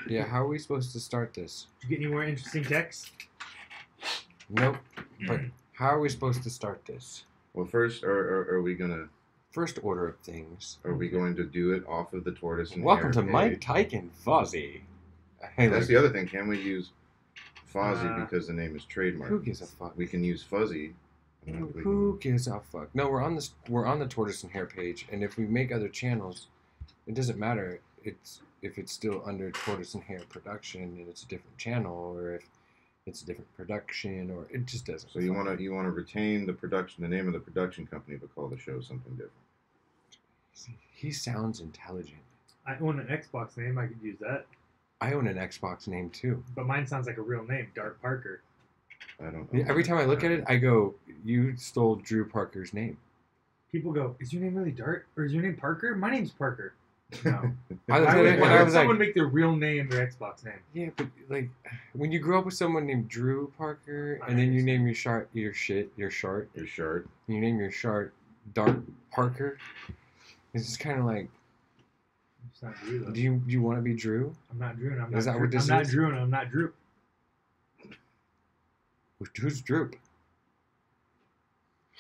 Yeah, how are we supposed to start this? Did you get any more interesting texts? Nope. But how are we supposed to start this? Well, first, are we gonna? First order of things. Are we going to do it off of the Tortoise and Welcome Hare to Mike, page? Tyke, and Fuzzy. Hey, That's look, the other thing. Can we use Fozzie because the name is trademark? who gives a fuck? We can use Fuzzy. Who gives a fuck? No, we're on the Tortoise and Hare page, and if we make other channels, it doesn't matter. If it's still under Tortoise and Hare production and it's a different channel, or if it's a different production, or it just doesn't. So you want to retain the production, the name of the production company, but call the show something different. He sounds intelligent. I own an Xbox name. I could use that. I own an Xbox name too. But mine sounds like a real name, Dart Parker. I don't know. Every time I look at it, I go, "You stole Drew Parker's name." People go, "Is your name really Dart? Or is your name Parker?" My name's Parker. No. I Why would was like, someone make their real name their Xbox name? yeah, but like when you grow up with someone named Drew Parker, and then you name your shart, Your shirt. you name your shart Dart Parker, it's just kind of like, It's not Drew, though. do you want to be Drew? I'm not Drew, and I'm not Is that Drew. what this I'm not is? Drew, and I'm not Drew. Who's Droop?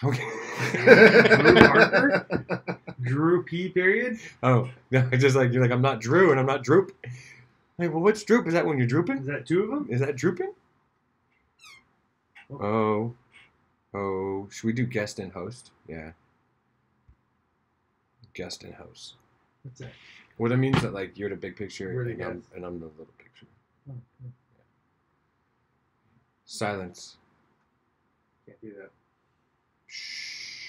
Okay. Drew Parker? Drew P. Period? Oh, no, it's just like you're like, I'm not Drew and I'm not Droop. Like, well, what's Droop? Is that when you're drooping? Is that two of them? Is that drooping? Oh, should we do guest and host? Yeah. Guest and host. What's that? Well, that means that like you're the big picture We're the and I'm guest. the little picture. Oh, yeah. Silence. Can't do that. Shh.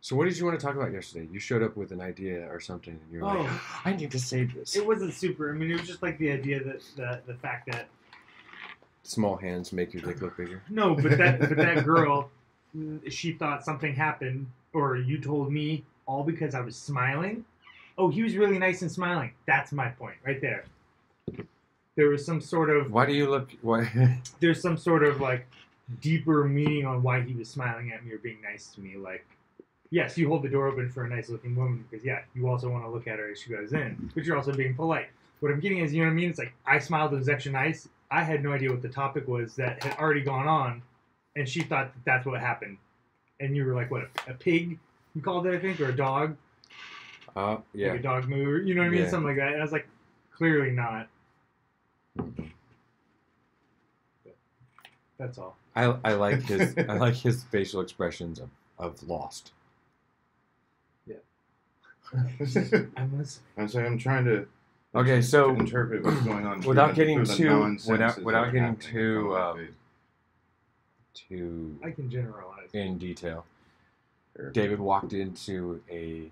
So what did you want to talk about yesterday? You showed up with an idea or something, and you were like, "I need to say this." It wasn't super. I mean, it was just like the idea that the fact that Small hands make your dick look bigger. no, but that girl, she thought something happened, or you told me all because I was smiling. Oh, he was really nice and smiling. That's my point right there. There was some sort of Why do you look? Why? there's some sort of like deeper meaning on why he was smiling at me or being nice to me. Like, yes, you hold the door open for a nice looking woman because yeah, you also want to look at her as she goes in, but you're also being polite. What I'm getting is, you know what I mean? It's like I smiled, it was extra nice. I had no idea what the topic was that had already gone on, and she thought that's what happened. And you were like, what, a pig? You called it, I think, or a dog? Yeah. Like a dog moo, or, you know what I mean? Yeah. Something like that. And I was like, clearly not. That's all. I like his facial expressions of lost. I'm listening. I'm saying I'm trying to. Okay, so to interpret what's going on without through getting the too nonsense without that's getting happening in too front of my face. too I can generalize. in detail. Sure. David walked into a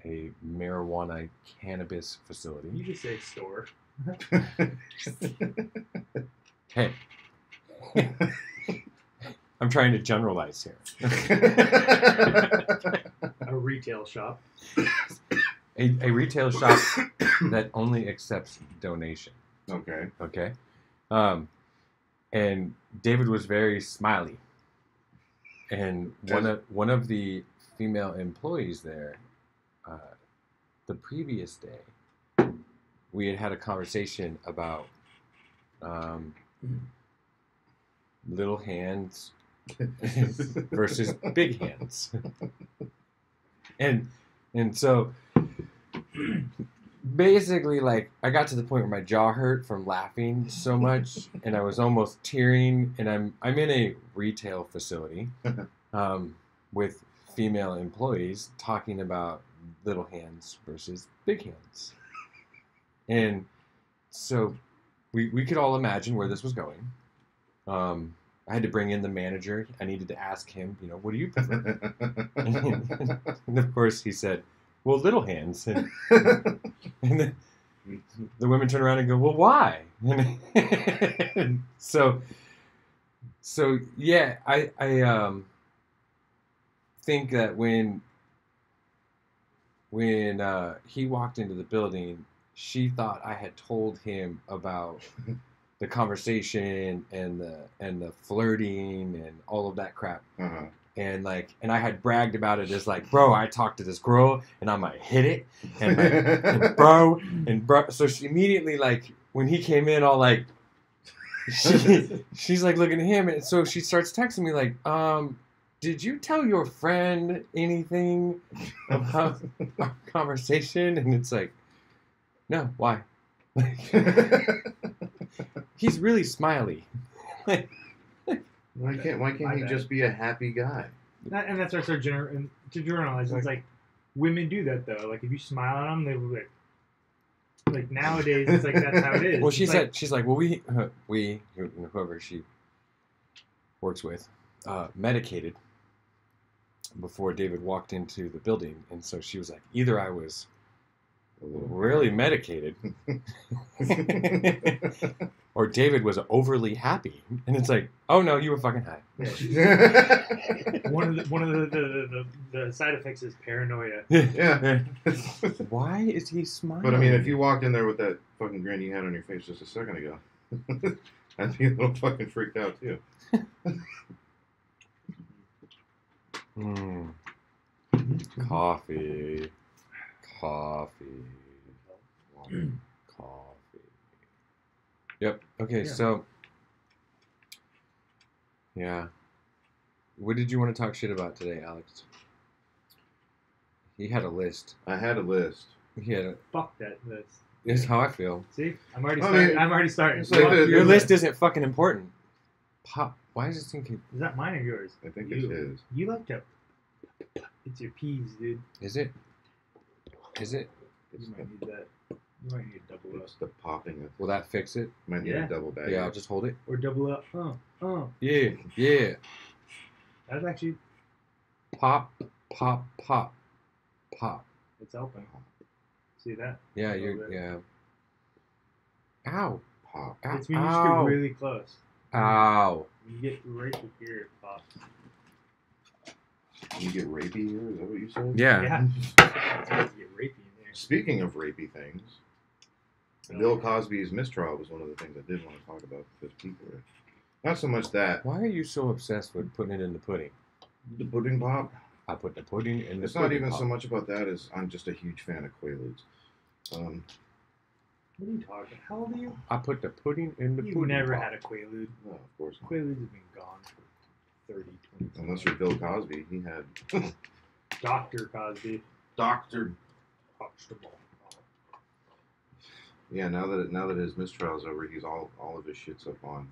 marijuana cannabis You facility. just say store. Hey, I'm trying to generalize here. A retail shop. A retail shop that only accepts donation. Okay. Okay, and David was very smiley, and one of the female employees there, the previous day, we had a conversation about little hands versus big hands, and so basically, like, I got to the point where my jaw hurt from laughing so much, and I was almost tearing. And I'm in a retail facility with female employees talking about little hands versus big hands, and so we could all imagine where this was going. I had to bring in the manager. I needed to ask him, what do you prefer? And of course, he said, well, little hands. And then the women turn around and go, well, why? And so yeah, I think that when he walked into the building, she thought I had told him about the conversation and the flirting and all of that crap. Uh-huh. And I had bragged about it as like, bro, I talked to this girl and I might hit it, and like, and bro. So she immediately, like, when he came in, all like, she's like looking at him, and so she starts texting me like, did you tell your friend anything about our conversation? And it's like, no, why? He's really smiley. Why can't he just be a happy guy? And that's our sort of to generalize. It's like women do that though. Like if you smile at them, they will like nowadays. It's like that's how it is. Well, she It's said like, she's like, well, we whoever she works with, medicated before David walked into the building, and so she was like, either I was really medicated, or David was overly happy, and it's like, oh no, you were fucking high. one of the side effects is paranoia. Yeah. Why is he smiling? But I mean, if you walked in there with that fucking grin you had on your face just a second ago, I'd be a little fucking freaked out too. Coffee. Yep. Okay, Yeah. so yeah. What did you want to talk shit about today, Alex? He had a list. I had a list. He had a, Fuck that list. That's how I feel. See, I'm already I starting. mean, I'm already starting. it's like Fuck the- Your your list isn't fucking important. Pop. Why is this thing keep... Is that mine or yours? I think You. it is. You like to. It's your peas, dude. Is it? Is it? It's You the, might need that. You might need to double up. it's the popping. Will that fix it? Might need Yeah. a double bag. Yeah, I'll just hold it. Or double up. Yeah, yeah. That's actually. Pop, pop, pop, pop. It's open. See that? Yeah, A you're, little bit. yeah. Ow. Pop. Ow. It's when you just get Ow. really close. Ow. You get right to here, it pops. You get rapey here? Is that what you said? Yeah. Yeah. It's supposed to get rapey in there. Speaking of rapey things, Bill Cosby's mistrial was one of the things I did want to talk about because people are not so much that Why are you so obsessed with putting it in the pudding? the pudding pop. I put the pudding in the It's pudding not even pop. so much about that as I'm just a huge fan of Quaaludes. What are you talking? How old are you? I put the pudding in the You've pudding never pop. had a Quaalude. No, of course not. Quaaludes have been gone for 30, 20 Unless you're Bill Cosby, he had Dr. Cosby. Doctor. Huxtable. Yeah, now that his mistrial's over, he's all of his shit's up on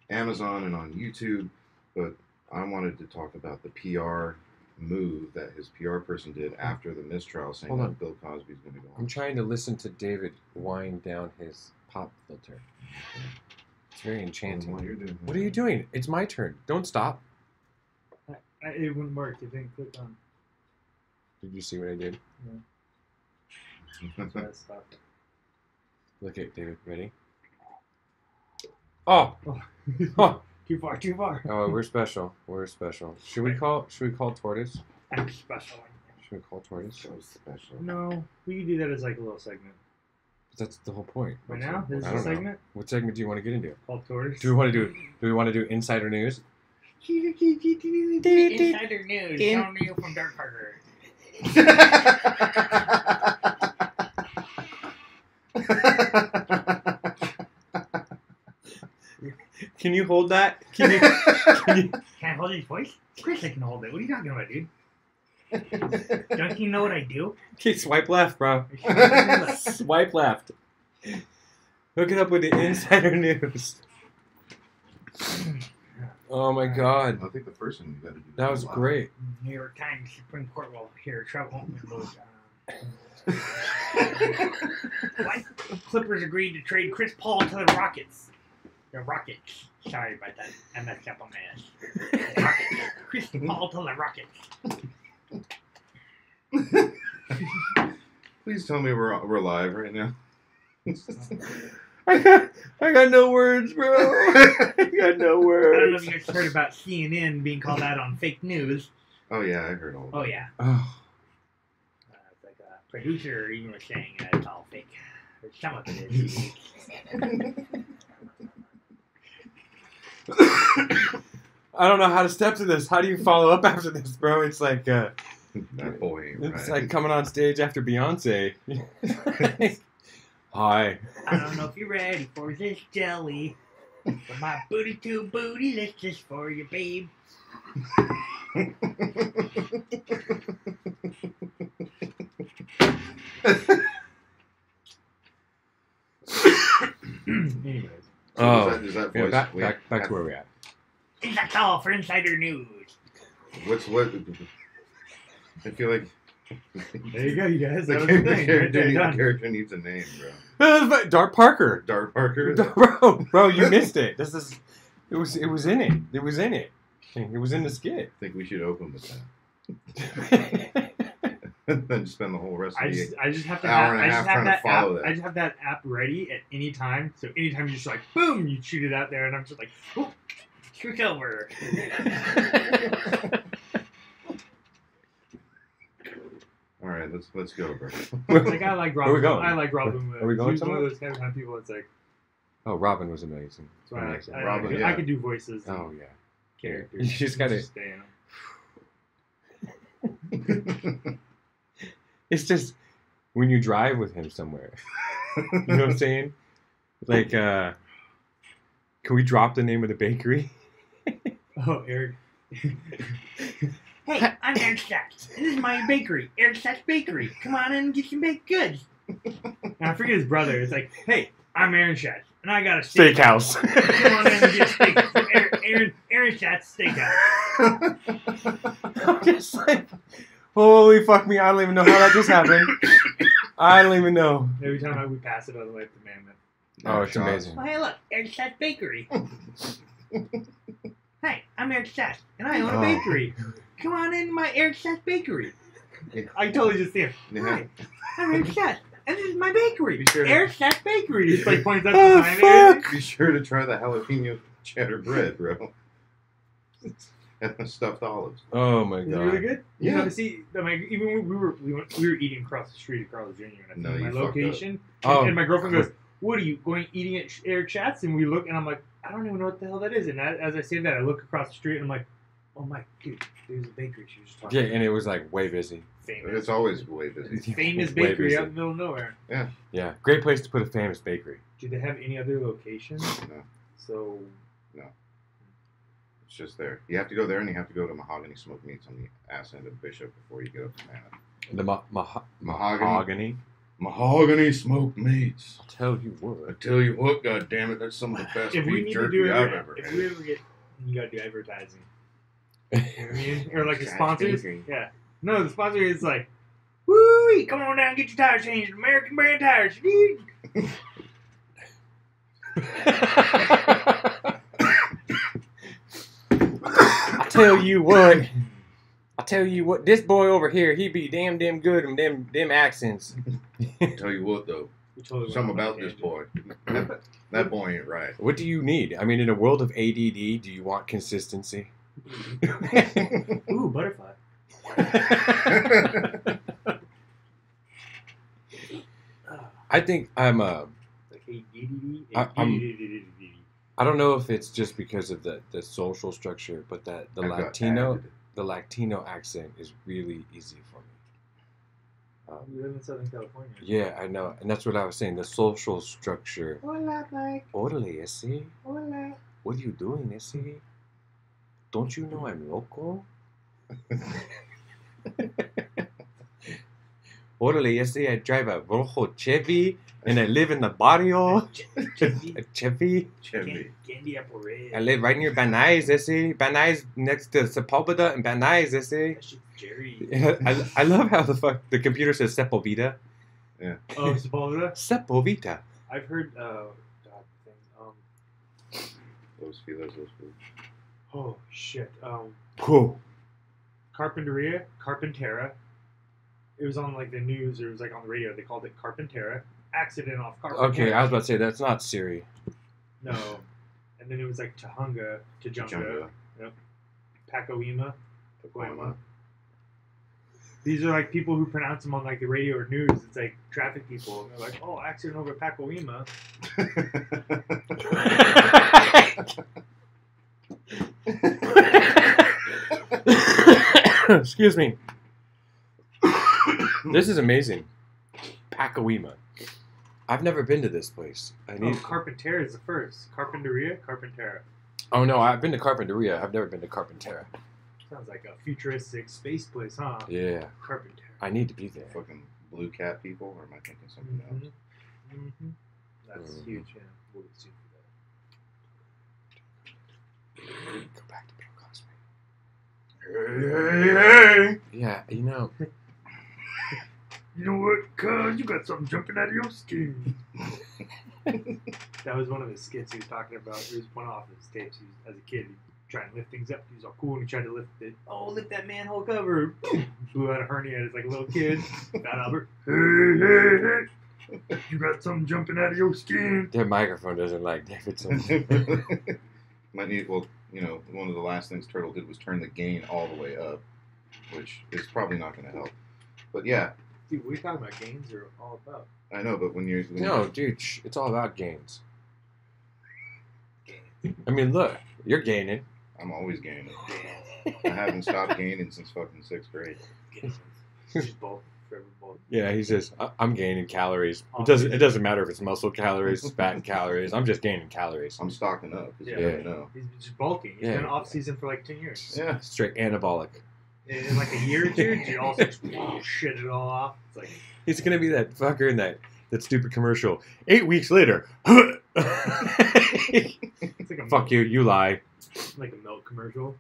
Amazon and on YouTube. But I wanted to talk about the PR move that his PR person did after the mistrial, saying Hold on. that Bill Cosby's going to go I'm on. trying to listen to David wind down his pop filter. It's very enchanting. While you're doing What are you doing? It's my turn. Don't stop. It wouldn't work. It didn't click on. Did you see what I did? That stuff. Look at David. Ready? Oh! Oh! Too far, too far. Oh, we're special. We're special. Should we call Tortoise? I'm special. Should we call Tortoise? So special. No, we could do that as like a little segment. That's the whole point. Right now, this is I a don't know. segment What segment do you want to get into? called Tortoise. Do we want to do insider news? Insider news coming to you from Dark Parker. Can you hold that? Can you? Can I hold his voice? Of course I can hold it. What are you talking about, dude? Don't you know what I do? Okay, swipe left, bro. Swipe left. Hook it up with the insider news. Oh my god. I think the first thing you got to do. is That was go live. great. New York Times Supreme Court will hear trouble. Why Clippers agreed to trade Chris Paul to the Rockets? The Rockets. Sorry about that. I messed up on my ass. Rockets. Chris Paul to the Rockets. Please tell me we're live right now. I got no words, bro. I got no I don't know words. if you guys heard about CNN being called out on fake news. Oh yeah, I heard all of Oh, that. yeah. Oh, It's like a producer even was saying it's all fake. Or some of it is. I don't know how to step to this. How do you follow up after this, bro? It's like That boy ain't it's right. like coming on stage after Beyonce. Hi. I don't know if you're ready for this jelly. But my booty to booty, this just for you, babe. Anyways. Oh, is that yeah, voice? back we to have- where we're at. And that's all for Insider News. What? I feel like There you go, you guys. the That was the thing. Right character, there, done. character needs a name, bro. Dart Parker. Dart Parker. Bro, you missed it. It was in it. It was in it. It was in the skit. I think we should open with that. And then spend the whole rest of the I just have to hour have, and a half trying to follow that. I just have that app ready at any time. So anytime you just like boom, you shoot it out there, and I'm just like, oh, shoot over. All right, let's go, bro. Like I like Robin. Where we going? I like Robin. Are we going He's one of somewhere? those kind of people. It's like Oh, Robin was amazing. that's why Amazing. Robin, I yeah. could do voices. And Oh yeah. characters. You just gotta. stay in 'em. It's just when you drive with him somewhere. You know what I'm saying? Like, can we drop the name of the bakery? Oh, Eric. Hey, I'm Eric Sachs, and this is my bakery, Eric Sachs Bakery. Come on in and get some baked goods. And I forget his brother. It's like, hey, I'm Aaron Sachs, and I got a Steakhouse. Come on in and get a steak from Aaron Sachs Steakhouse. I'm just like, holy fuck me! I don't even know how that just happened. I don't even know. Every time we pass it on the way up to Mammoth. Oh, it's amazing. Oh, hey, look, Eric Sachs Bakery. Hey, I'm Eric Sachs, and I own a bakery. Come on in my Eric Sachs Bakery. I totally just see him. Hi, I'm Eric Sachs, and this is my bakery. Be sure to- Eric Sachs Bakery. It's like points out Oh, the sign there. fuck. Be sure to try the jalapeno cheddar bread, bro. And the stuffed olives. Oh my Is it god. really good? Yeah. You know, to see, even when we were eating across the street at Carl's Jr. and I No, found you my fucked location, Oh. and my girlfriend goes, "What are you going eating at Eric Sachs?" And we look, and I'm like, "I don't even know what the hell that is." And as I say that, I look across the street, and I'm like, "Oh my dude, there's a bakery she was just talking Yeah, about." and it was like way busy. Famous, It's always way busy. famous Way bakery busy. out in the middle of nowhere. Yeah, great place to put a famous bakery. Do they have any other locations? No, So it's just there. You have to go there, and you have to go to Mahogany Smoked Meats on the ass end of Bishop before you get up to Mammoth. The Mahogany. Mahogany Smoked Meats. I'll tell you I what. tell you what, goddammit, that's some of the best if we beef need to jerky do I've it, ever if had. we ever get, you gotta do advertising. You know what I mean? Or like the sponsors. Yeah. No, the sponsor is like, woo! Come on down and get your tires changed. American brand tires. Dude. I tell you what, this boy over here, he be damn good in them accents. Tell you what, though, We totally something went on about a this tangent. boy. That boy ain't right. What do you need? I mean, in a world of ADD, do you want consistency? Ooh, butterfly. I think I'm Like ADD. I don't know if it's just because of the social structure, but that the I've got Latino added. the Latino accent is really easy for me. You live in Southern California. Yeah, I know, and that's what I was saying. The social structure. Hola, Mike. Orale, ese. Hola. What are you doing, ese? Don't you know I'm loco? Orale, ese. I drive a Rojo Chevy, and I live in the barrio. A Chevy. Chevy. Candy apple red. I live right near Banais, ese. Banais next to Sepulveda and Banais, ese. That shit's Jerry. I love how the computer says Sepulveda. Oh, Sepulveda? Sepulveda. I've heard, God, things. Those feelers. Oh, shit. Cool. Carpintera. It was on, like, the news, or it was, like, on the radio. They called it Carpintera. Accident off Carpintera. Okay, I was about to say that's not Siri. No. And then it was, like, Tujunga. Yep. Pacoima. These are, like, people who pronounce them on, like, the radio or news. It's, like, traffic people. And they're like, oh, accident over Pacoima. Excuse me. This is amazing. Pacawima. I've never been to this place. Carpintera is the first. Carpintera. Oh no, I've been to Carpinteria. I've never been to Carpintera. Sounds like a futuristic space place, huh? Yeah. Carpintera. I need to be there. Fucking blue cat people, or am I thinking something else? Mm-hmm. That's huge, yeah. We'll see for that. Go back to Bill Cosby. Hey. Yeah, you know. You know what, cuz? You got something jumping out of your skin. That was one of his skits he was talking about. It was one off his tapes. He was, as a kid, he'd try and lift things up. He was all cool and he tried to lift it. Oh, lift that manhole cover. Blew out a hernia as like a little kid. Fat Albert. Hey. You got something jumping out of your skin. Their microphone doesn't like Davidson. Might need, well, you know, one of the last things Turtle did was turn the gain all the way up, which is probably not going to help. But yeah. Dude, what are you talking about? Gains are all about. I know, but when you're... No, dude, it's all about gains. I mean, look, you're gaining. I'm always gaining. I haven't stopped gaining since fucking 6th grade. Just bulk, forever bulk. Yeah, he says, I'm gaining calories. It doesn't matter if it's muscle calories, fat calories. I'm just gaining calories. I'm stocking up, because you Yeah. never know. He's just bulking. He's Yeah. been off season for like 10 years. Yeah. Straight anabolic. In like a year or two, you also just shit it all off. It's like, He's going to be that fucker in that stupid commercial. 8 weeks later. it's like a Fuck you, you lie. Like a milk commercial.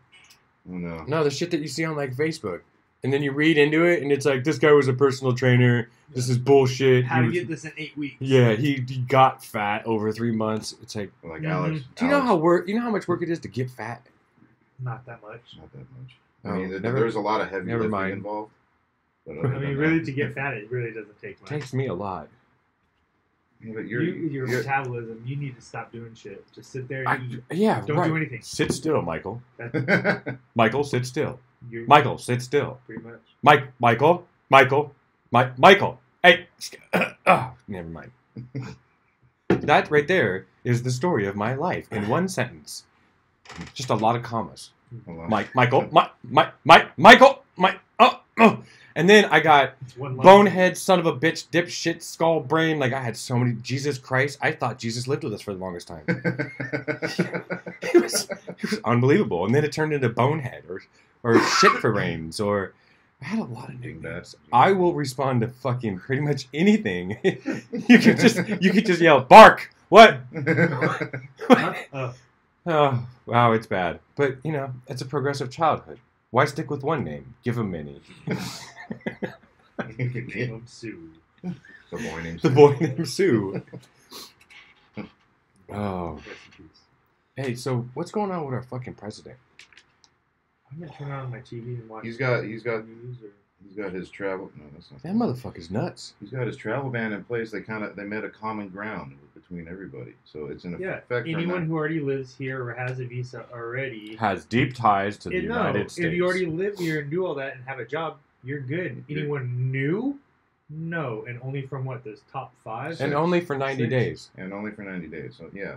Oh, no. No, the shit that you see on like Facebook. And then you read into it and it's like, this guy was a personal trainer. This is bullshit. How to get this in 8 weeks. Yeah, he got fat over 3 months. It's like, Like Mhm. Alex. do you know how much work it is to get fat? Not that much. Not that much. Oh, I mean, never- there's a lot of heavy never lifting mind. involved. But I other mean, than really, that- to get fat, it really doesn't take much. Takes me a lot. Yeah, but Your you're metabolism, you need to stop doing shit. Just sit there and eat. Yeah, Don't right. do anything. Sit still, Michael. That's Michael, sit still. you're Michael, sit still. pretty much. Michael. Hey. Oh, never mind. That right there is the story of my life in one sentence. Just a lot of commas. Hold on. Michael. Oh. And then I got It's one line. bonehead, son of a bitch, dipshit, skull brain. Like I had so many. Jesus Christ. I thought Jesus lived with us for the longest time. It was unbelievable. And then it turned into bonehead or shit for brains or I had a lot of nicknames. I will respond to fucking pretty much anything. You could just yell, bark. What? Huh? Oh, wow, it's bad. But, you know, it's a progressive childhood. Why stick with one name? Give them many. Name him Sue. The boy named The boy named Sue. Oh. Rest in peace. Hey, so what's going on with our fucking president? I'm gonna turn on my TV and watch. He's got news or He's got his travel. No, that's not. That motherfucker's nuts. He's got his travel ban in place. They met a common ground between everybody. So it's in yeah. effect. Anyone who already lives here or has a visa already. Has deep ties to the United States. If you already live here and do all that and have a job, you're good. Anyone new? No, and only from what those top 5. And only for 90 6? days. and only for 90 days. So yeah.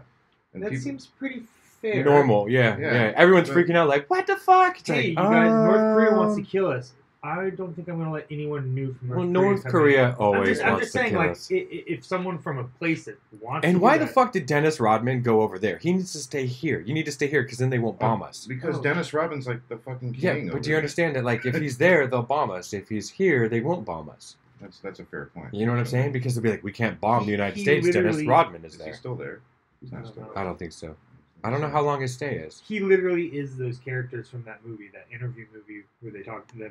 And That people- seems pretty fair. Normal, yeah. Yeah. Everyone's But- freaking out like, what the fuck? It's Hey, like, you guys, North Korea wants to kill us. I don't think I'm gonna let anyone new from North Well, Korea. North come Korea in. always I'm wants just to saying, kill like, us. if someone from a place that wants. And to why do the that, fuck did Dennis Rodman go over there? He needs to stay here. You need to stay here because then they won't bomb us. Because Oh. Dennis Rodman's like the fucking Yeah, king. but over do you there. understand that, like, if he's there, they'll bomb us. If he's here, they won't bomb us. That's a fair point. You know what I'm saying? Because they'll be like, we can't bomb the United He States. Dennis literally- Rodman is Is he there. still there? He's I not don't still know. there. I don't think so. I don't know how long his stay is. He literally is those characters from that movie, that interview movie where they talk. That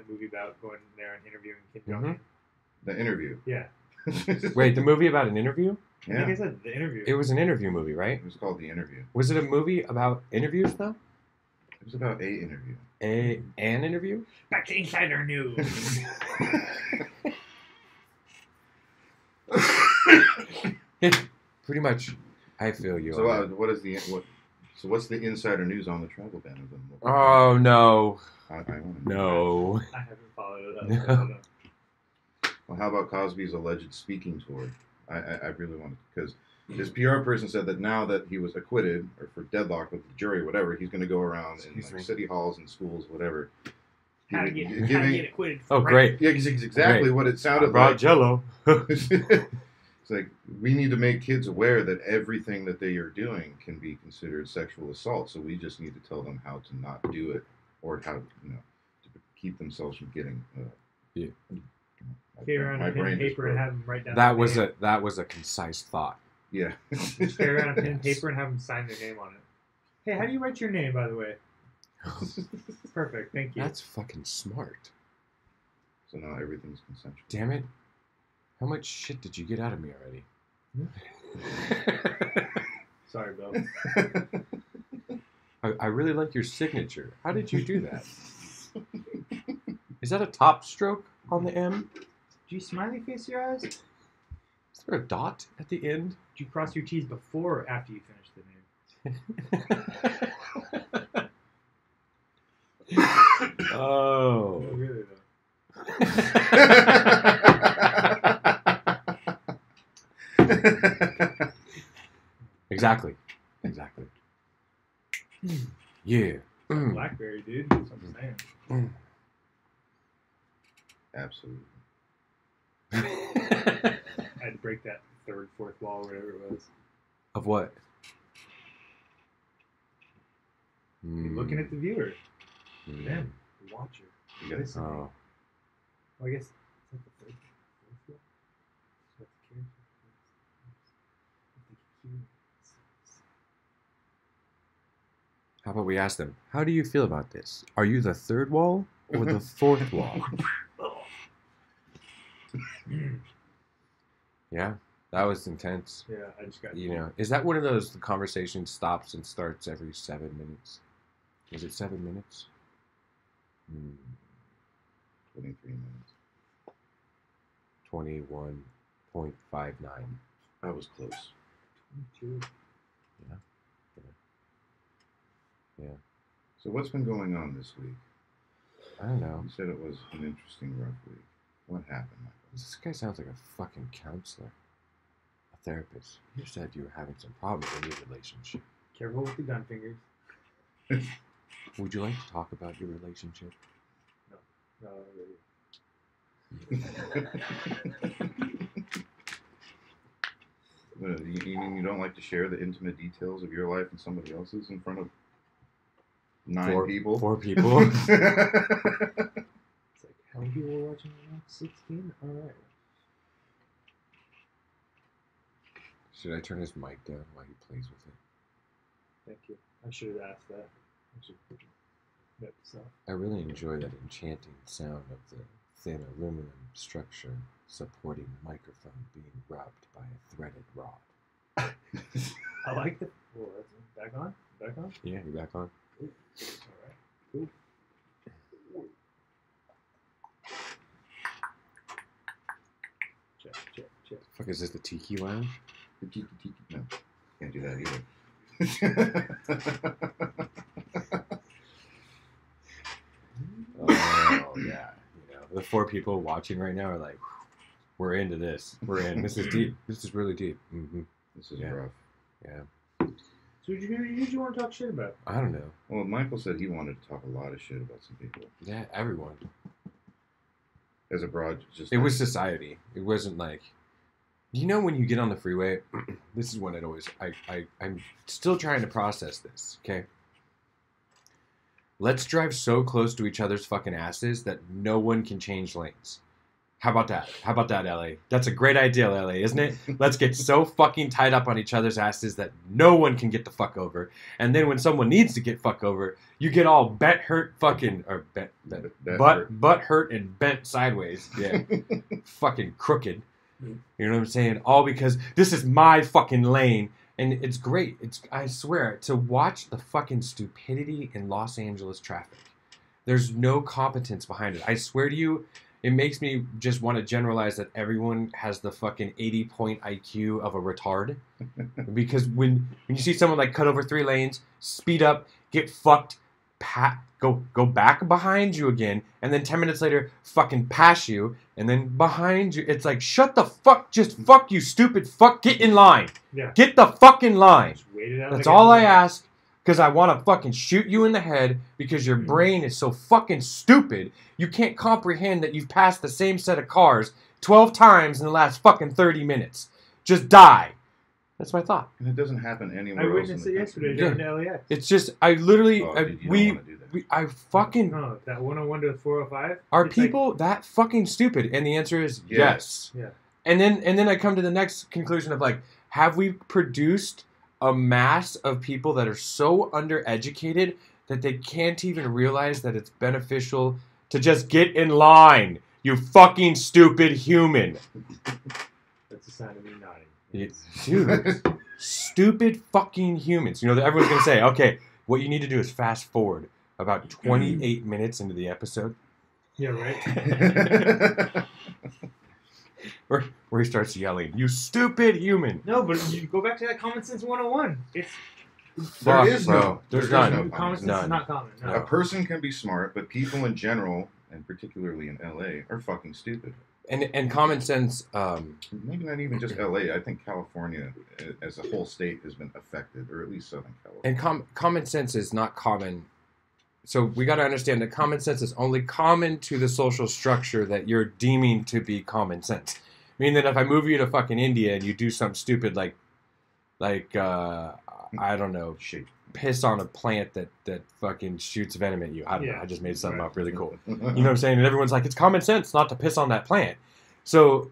movie about going there and interviewing Kim Jong Un. The interview. Yeah, Wait, the movie about an interview? I think I said the interview. It was an interview movie, right? It was called The Interview. Was it a movie about interviews, though? It was about a interview. An interview? Back to Insider News. Pretty much, I feel you. So on that. what's the insider news on the travel ban of them? Oh, no. I want to know. No. I haven't followed it up. No. I don't know. Well, how about Cosby's alleged speaking tour? I really want to, because His PR person said that now that he was acquitted or for deadlock with the jury, whatever, he's going to go around in like, city halls and schools, whatever. How to get acquitted. Oh, great. Yeah, exactly great. what it sounded brought like. Jello. It's like we need to make kids aware that everything that they are doing can be considered sexual assault. So we just need to tell them how to not do it, or how to keep themselves from getting. Carry around a pen and paper and have them write down. That was a concise thought. Yeah. Just carry around a pen and paper and have them sign their name on it. Hey, how do you write your name, by the way? Perfect, thank you. That's fucking smart. So now everything's consensual. Damn it. How much shit did you get out of me already? Sorry, Bill. I really like your signature. How did you do that? Is that a top stroke on the M? Did you smiley face your eyes? Is there a dot at the end? Did you cross your T's before or after you finished the name? Oh. No, really, though. Exactly. Yeah. Blackberry, dude. That's what I'm saying. Absolutely. I had to break that third, fourth wall, whatever it was. Of what? You're looking at the viewer. Mm. Them, the watcher. You got Listening. Oh. Well, I guess it's like the third, fourth wall. So that's the character. How about we ask them, how do you feel about this? Are you the third wall or the fourth wall? Yeah, that was intense. Yeah, I just got. Is that one of those the conversation stops and starts every 7 minutes? Is it 7 minutes? 23 minutes. 21.59. I was close. 22. Yeah. So what's been going on this week? I don't know. You said it was an interesting, rough week. What happened, Michael? This guy sounds like a fucking counselor. A therapist. You said you were having some problems in your relationship. Careful with the gun fingers. Would you like to talk about your relationship? No, You mean you don't like to share the intimate details of your life and somebody else's in front of 4 people? 4 people. It's like, how many people were watching right now? 16? Alright. Should I turn his mic down while he plays with it? Thank you. I should have asked that. I should have that stuff. I really enjoy that enchanting sound of the thin aluminum structure supporting the microphone being rubbed by a threaded rod. I like the. Oh, that's back on? Back on? Yeah, you back on? Alright. Cool. Check. Fuck, is this the Tiki Lounge? No, can't do that either. Oh, yeah. The 4 people watching right now are like, we're into this. We're in. This is deep. This is really deep. Mm-hmm. This is Yeah. rough. Yeah. So who did you want to talk shit about? I don't know. Well, Michael said he wanted to talk a lot of shit about some people. Yeah, everyone. As a broad, just It was society. It wasn't like, when you get on the freeway, this is when it always, I'm still trying to process this, okay? Let's drive so close to each other's fucking asses that no one can change lanes. How about that? How about that, LA? That's a great idea, LA, isn't it? Let's get so fucking tied up on each other's asses that no one can get the fuck over. And then when someone needs to get fuck over, you get all butt hurt and bent sideways. Yeah. Fucking crooked. You know what I'm saying? All because this is my fucking lane. And it's great. I swear, to watch the fucking stupidity in Los Angeles traffic. There's no competence behind it. I swear to you, it makes me just want to generalize that everyone has the fucking 80-point IQ of a retard. Because when you see someone like cut over 3 lanes, speed up, get fucked, go back behind you again, and then 10 minutes later, fucking pass you, and then behind you. It's like, shut the fuck, just fuck you, stupid fuck, get in line. Yeah. Get the fucking line. Just wait it out. That's all I ask, because I want to fucking shoot you in the head because your brain is so fucking stupid. You can't comprehend that you've passed the same set of cars 12 times in the last fucking 30 minutes. Just die. That's my thought. And it doesn't happen anywhere I else. witnessed it yesterday during LAX. It's just, I literally, Oh, dude, you don't wanna do that. I fucking, No, that 101 to 405. are it's people that fucking stupid? And the answer is yes. Yeah. And then I come to the next conclusion of like, have we produced a mass of people that are so undereducated that they can't even realize that it's beneficial to just get in line, you fucking stupid human. That's the sound of me nodding. Dude, stupid fucking humans. You know, everyone's going to say, okay, what you need to do is fast forward about 28 minutes into the episode. Yeah, right? where he starts yelling, you stupid human. No, but you go back to that common sense 101. It's There Fuck, is bro. no. There's there is none. no common sense None. is not common. No. A person can be smart, but people in general, and particularly in LA, are fucking stupid. And common sense, Maybe not even just LA. I think California, as a whole state, has been affected, or at least Southern California. and common sense is not common. So we got to understand that common sense is only common to the social structure that you're deeming to be common sense. Meaning that if I move you to fucking India and you do something stupid like I don't know, Shit. piss on a plant that fucking shoots venom at you. I don't know. Yeah. I just made something Right. up really cool. You know what I'm saying? And everyone's like, it's common sense not to piss on that plant. So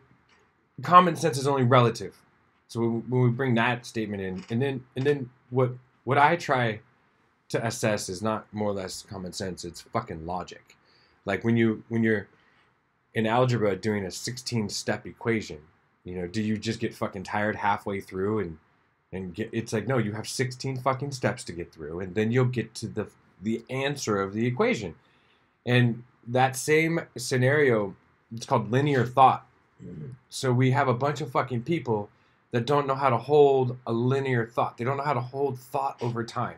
common sense is only relative. So when we bring that statement in, and then what I try to assess is not more or less common sense. It's fucking logic. Like when you're in algebra doing a 16-step equation, you know, do you just get fucking tired halfway through and get, it's like, no, you have 16 fucking steps to get through, and then you'll get to the answer of the equation. And that same scenario, it's called linear thought. So we have a bunch of fucking people that don't know how to hold a linear thought. They don't know how to hold thought over time.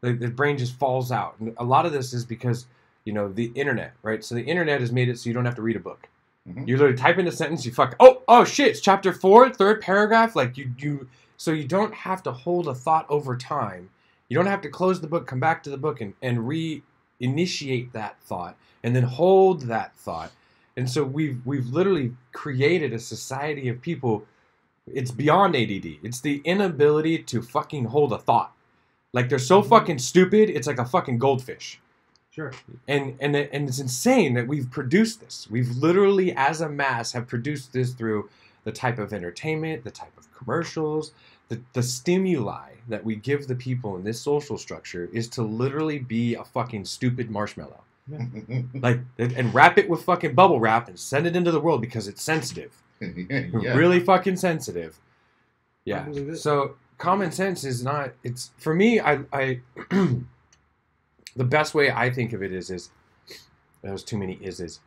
The brain just falls out. And a lot of this is because, you know, the internet, right? So the internet has made it so you don't have to read a book. Mhm. You literally type in a sentence, you oh shit, it's chapter 4, third paragraph. Like so you don't have to hold a thought over time. You don't have to close the book, come back to the book and reinitiate that thought and then hold that thought. And so we've literally created a society of people. It's beyond ADD. It's the inability to fucking hold a thought. Like they're so fucking stupid, it's like a fucking goldfish. Sure. And it's insane that we've produced this. We've literally, as a mass, have produced this through the type of entertainment, the type of commercials, the stimuli that we give the people in this social structure is to literally be a fucking stupid marshmallow. Like, and wrap it with fucking bubble wrap and send it into the world because it's sensitive. Yeah. Really fucking sensitive. Yeah. I believe it. So common sense is not, it's, for me, I the best way I think of it is there's too many is.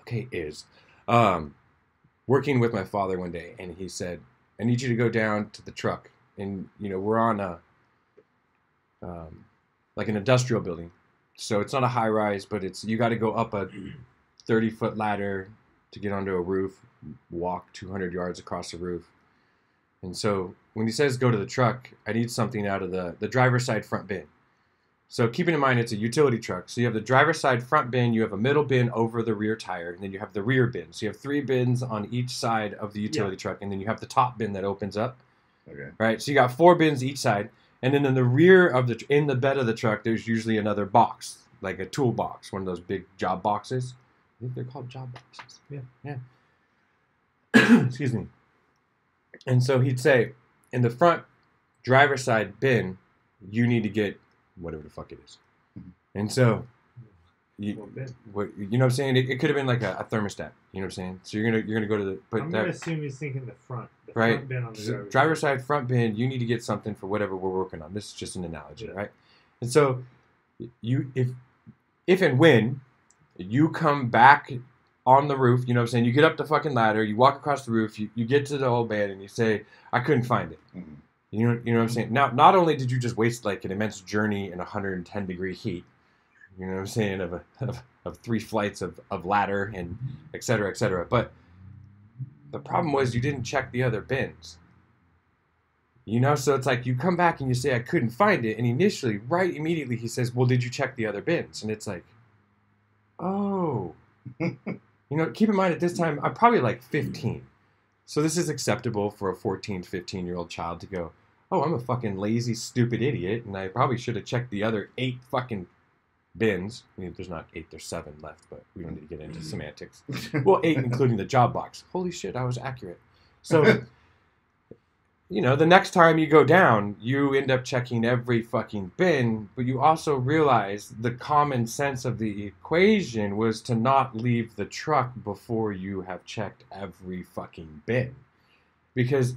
Okay, working with my father one day, and he said, I need you to go down to the truck. And, you know, we're on a, like an industrial building. So it's not a high rise, but it's, you got to go up a 30-foot ladder to get onto a roof, walk 200 yards across the roof. And so when he says go to the truck, I need something out of the driver's side front bin. So keeping in mind it's a utility truck. So you have the driver's side front bin, you have a middle bin over the rear tire, and then you have the rear bin. So you have 3 bins on each side of the utility truck, and then you have the top bin that opens up. Okay. Right? So you got 4 bins each side, and then in the rear of in the bed of the truck, there's usually another box, like a toolbox, one of those big job boxes. I think they're called job boxes. Yeah. Excuse me. And so he'd say, in the front driver's side bin, you need to get whatever the fuck it is. And so, you know what I'm saying? It could have been like a thermostat. You know what I'm saying? So you're gonna go to the. But I'm gonna assume he's thinking the front. The right. front bin on the So driver's side front bin. You need to get something for whatever we're working on. This is just an analogy, right? And so, if and when you come back on the roof, you know what I'm saying? You get up the fucking ladder, you walk across the roof, you get to the old man, and you say, I couldn't find it. Mhm. You know what I'm saying? Now, not only did you just waste like an immense journey in 110-degree heat, You know what I'm saying? Of 3 flights of ladder and et cetera, et cetera. But the problem was you didn't check the other bins. You know, so it's like you come back and you say, I couldn't find it. And initially, right immediately, he says, well, did you check the other bins? And it's like, oh. Keep in mind at this time, I'm probably like 15. So this is acceptable for a 14, 15-year-old child to go, oh, I'm a fucking lazy, stupid idiot. And I probably should have checked the other 8 fucking bins. I mean, there's not 8, there's 7 left, but we don't need to get into semantics. Well, 8 including the job box. Holy shit, I was accurate. So... the next time you go down, you end up checking every fucking bin, but you also realize the common sense of the equation was to not leave the truck before you have checked every fucking bin. Because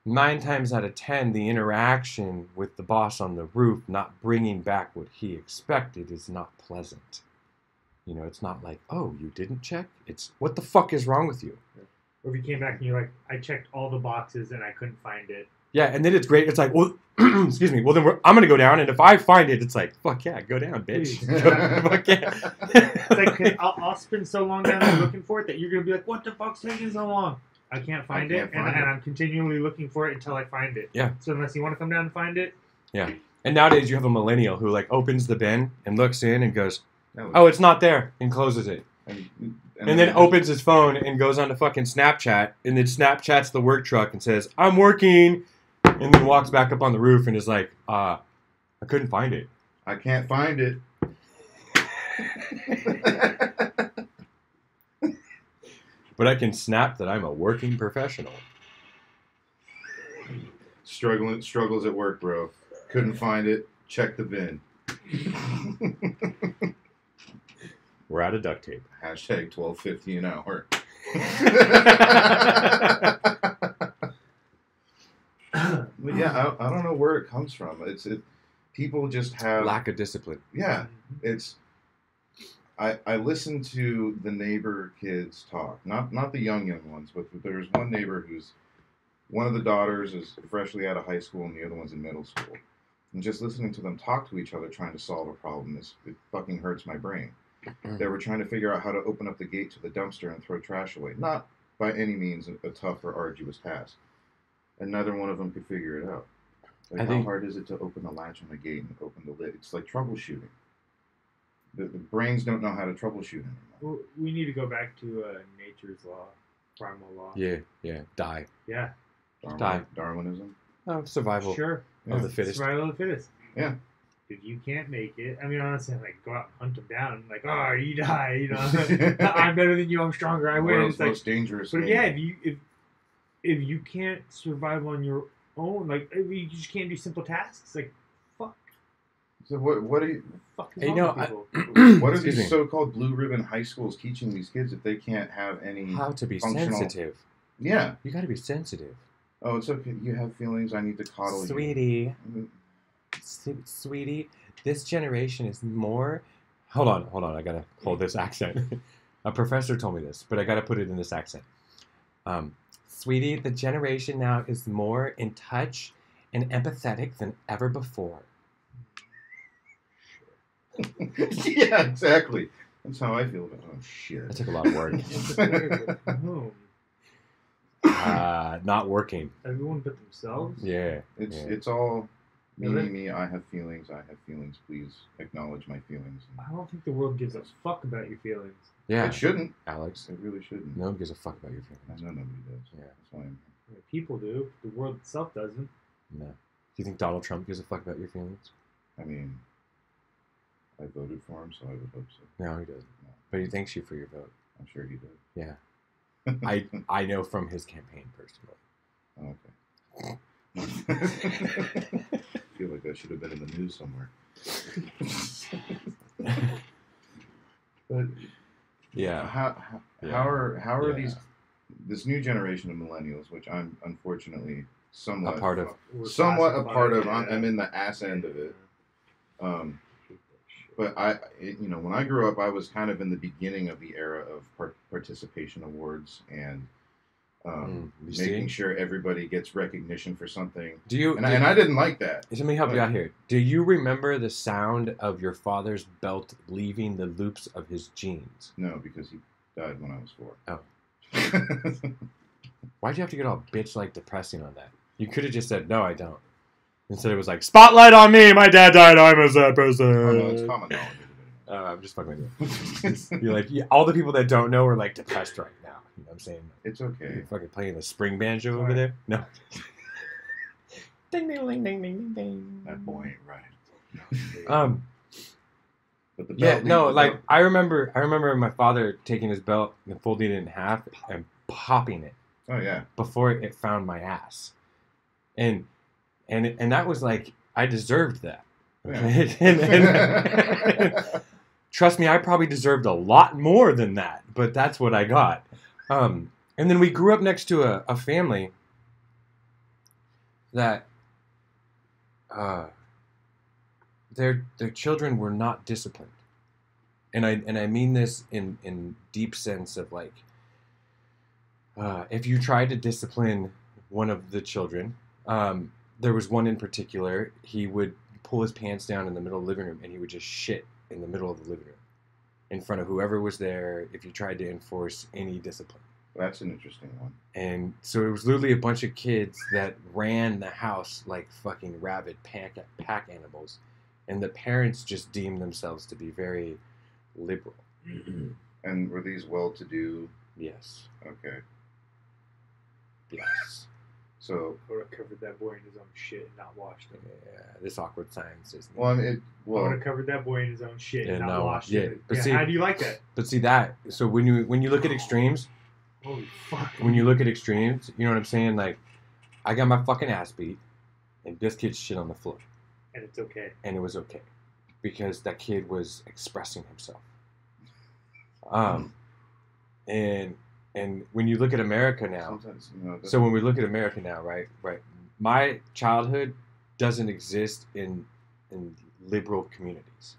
9 times out of 10, the interaction with the boss on the roof not bringing back what he expected is not pleasant. It's not like, oh, you didn't check? It's, what the fuck is wrong with you? Or if you came back and you're like, I checked all the boxes and I couldn't find it. Yeah, and then it's great. It's like, well, excuse me. Well, then I'm going to go down, and if I find it, it's like, fuck yeah, go down, bitch. Fuck yeah. It's like, I'll spend so long down there looking for it that you're going to be like, what the fuck's taking so long? I can't find it, and I'm continually looking for it until I find it. Yeah. So unless you want to come down and find it. Yeah. And nowadays you have a millennial who, like, opens the bin and looks in and goes, oh, it's not there, and closes it. And then opens his phone and goes on to fucking Snapchat, and then Snapchats the work truck and says, I'm working, and then walks back up on the roof and is like, I couldn't find it. I can't find it. But I can snap that I'm a working professional. Struggles at work, bro. Couldn't find it. Check the bin. We're out of duct tape. Hashtag $12.50 an hour. But yeah, I don't know where it comes from. People just have lack of discipline. Yeah, I listen to the neighbor kids talk, not the young ones, but there's one neighbor who's one of the daughters is freshly out of high school and the other one's in middle school, and just listening to them talk to each other trying to solve a problem it fucking hurts my brain. They were trying to figure out how to open up the gate to the dumpster and throw trash away. Not by any means a tough or arduous task. And neither one of them could figure it out. Like, how hard is it to open the latch on the gate and open the lid? It's like troubleshooting. The brains don't know how to troubleshoot anymore. Well, we need to go back to nature's law, primal law. Yeah. Die. Yeah. Darwinism? Oh, survival. Sure. Of the fittest. Survival of the fittest. Yeah. If you can't make it, I mean, honestly, like, go out and hunt them down. Like, oh, you die, I'm better than you, I'm stronger, I win. It's like, most dangerous but game. Yeah, if you can't survive on your own, like, if you just can't do simple tasks, like, fuck. So what are you... Fuck is hey, wrong with people? What are these so-called blue ribbon high schools teaching these kids if they can't have any how to be functional... sensitive. Yeah. You gotta be sensitive. Oh, it's okay. You have feelings. I need to coddle Sweetie. you. Sweetie, this generation is more... Hold on. I gotta hold this accent. A professor told me this, but I gotta put it in this accent. Sweetie, the generation now is more in touch and empathetic than ever before. Yeah, exactly. That's how I feel about it. Oh, shit. That took a lot of work. Not working. Everyone but themselves? Yeah. It's all me. I have feelings. Please acknowledge my feelings. I don't think the world gives a fuck about your feelings. Yeah. It shouldn't. Alex. It really shouldn't. No one gives a fuck about your feelings. I know nobody does. Yeah. That's why I'm here. People do. The world itself doesn't. No. Do you think Donald Trump gives a fuck about your feelings? I mean, I voted for him, so I would hope so. No, he doesn't. No. But he thanks you for your vote. I'm sure he did. Yeah. I know from his campaign personally. Okay. I feel like that should have been in the news somewhere. But yeah. How are this new generation of millennials, which I'm unfortunately somewhat a part of? I'm in the ass end of it. But when I grew up, I was kind of in the beginning of the era of participation awards and You making see? sure everybody gets recognition for something. Do you? And I didn't like that. Let me help you out here. Do you remember the sound of your father's belt leaving the loops of his jeans? No, because he died when I was 4. Oh. Why'd you have to get all bitch-like depressing on that? You could have just said, no, I don't. Instead it was like, spotlight on me, my dad died, I'm a sad person. Oh, no, it's common knowledge. I'm just fucking with you. You're like, yeah, all the people that don't know are like depressed right now. You know what I'm saying? It's okay. You're fucking playing the string banjo over there? No. Ding, ding, ding, ding, ding, ding. That boy ain't right. But the Yeah, belt, no, the like belt- I remember my father taking his belt and folding it in half and popping it Oh yeah. before it found my ass, and that was like I deserved that. Okay? and trust me, I probably deserved a lot more than that, but that's what I got. And then we grew up next to a family that their children were not disciplined, and I mean this in deep sense of like if you tried to discipline one of the children, there was one in particular, he would pull his pants down in the middle of the living room and he would just shit in the middle of the living room in front of whoever was there if you tried to enforce any discipline. That's an interesting one. And so it was literally a bunch of kids that ran the house like fucking rabid pack animals. And the parents just deemed themselves to be very liberal. And were these well-to-do? Yes. Okay. Yes. So, I would have covered that boy in his own shit and not washed him. Yeah, this awkward science is... well, I mean, I would well, have covered that boy in his own shit and Yeah, not no, washed yeah, him. but Yeah, see- how do you like that? But see that, so when you look at extremes, Holy fuck. when you look at extremes, you know what I'm saying? Like, I got my fucking ass beat, and this kid shit on the floor. And it's okay. And it was okay. Because that kid was expressing himself. And when you look at America now, sometimes, you know, so when we look at America now, right, my childhood doesn't exist in liberal communities.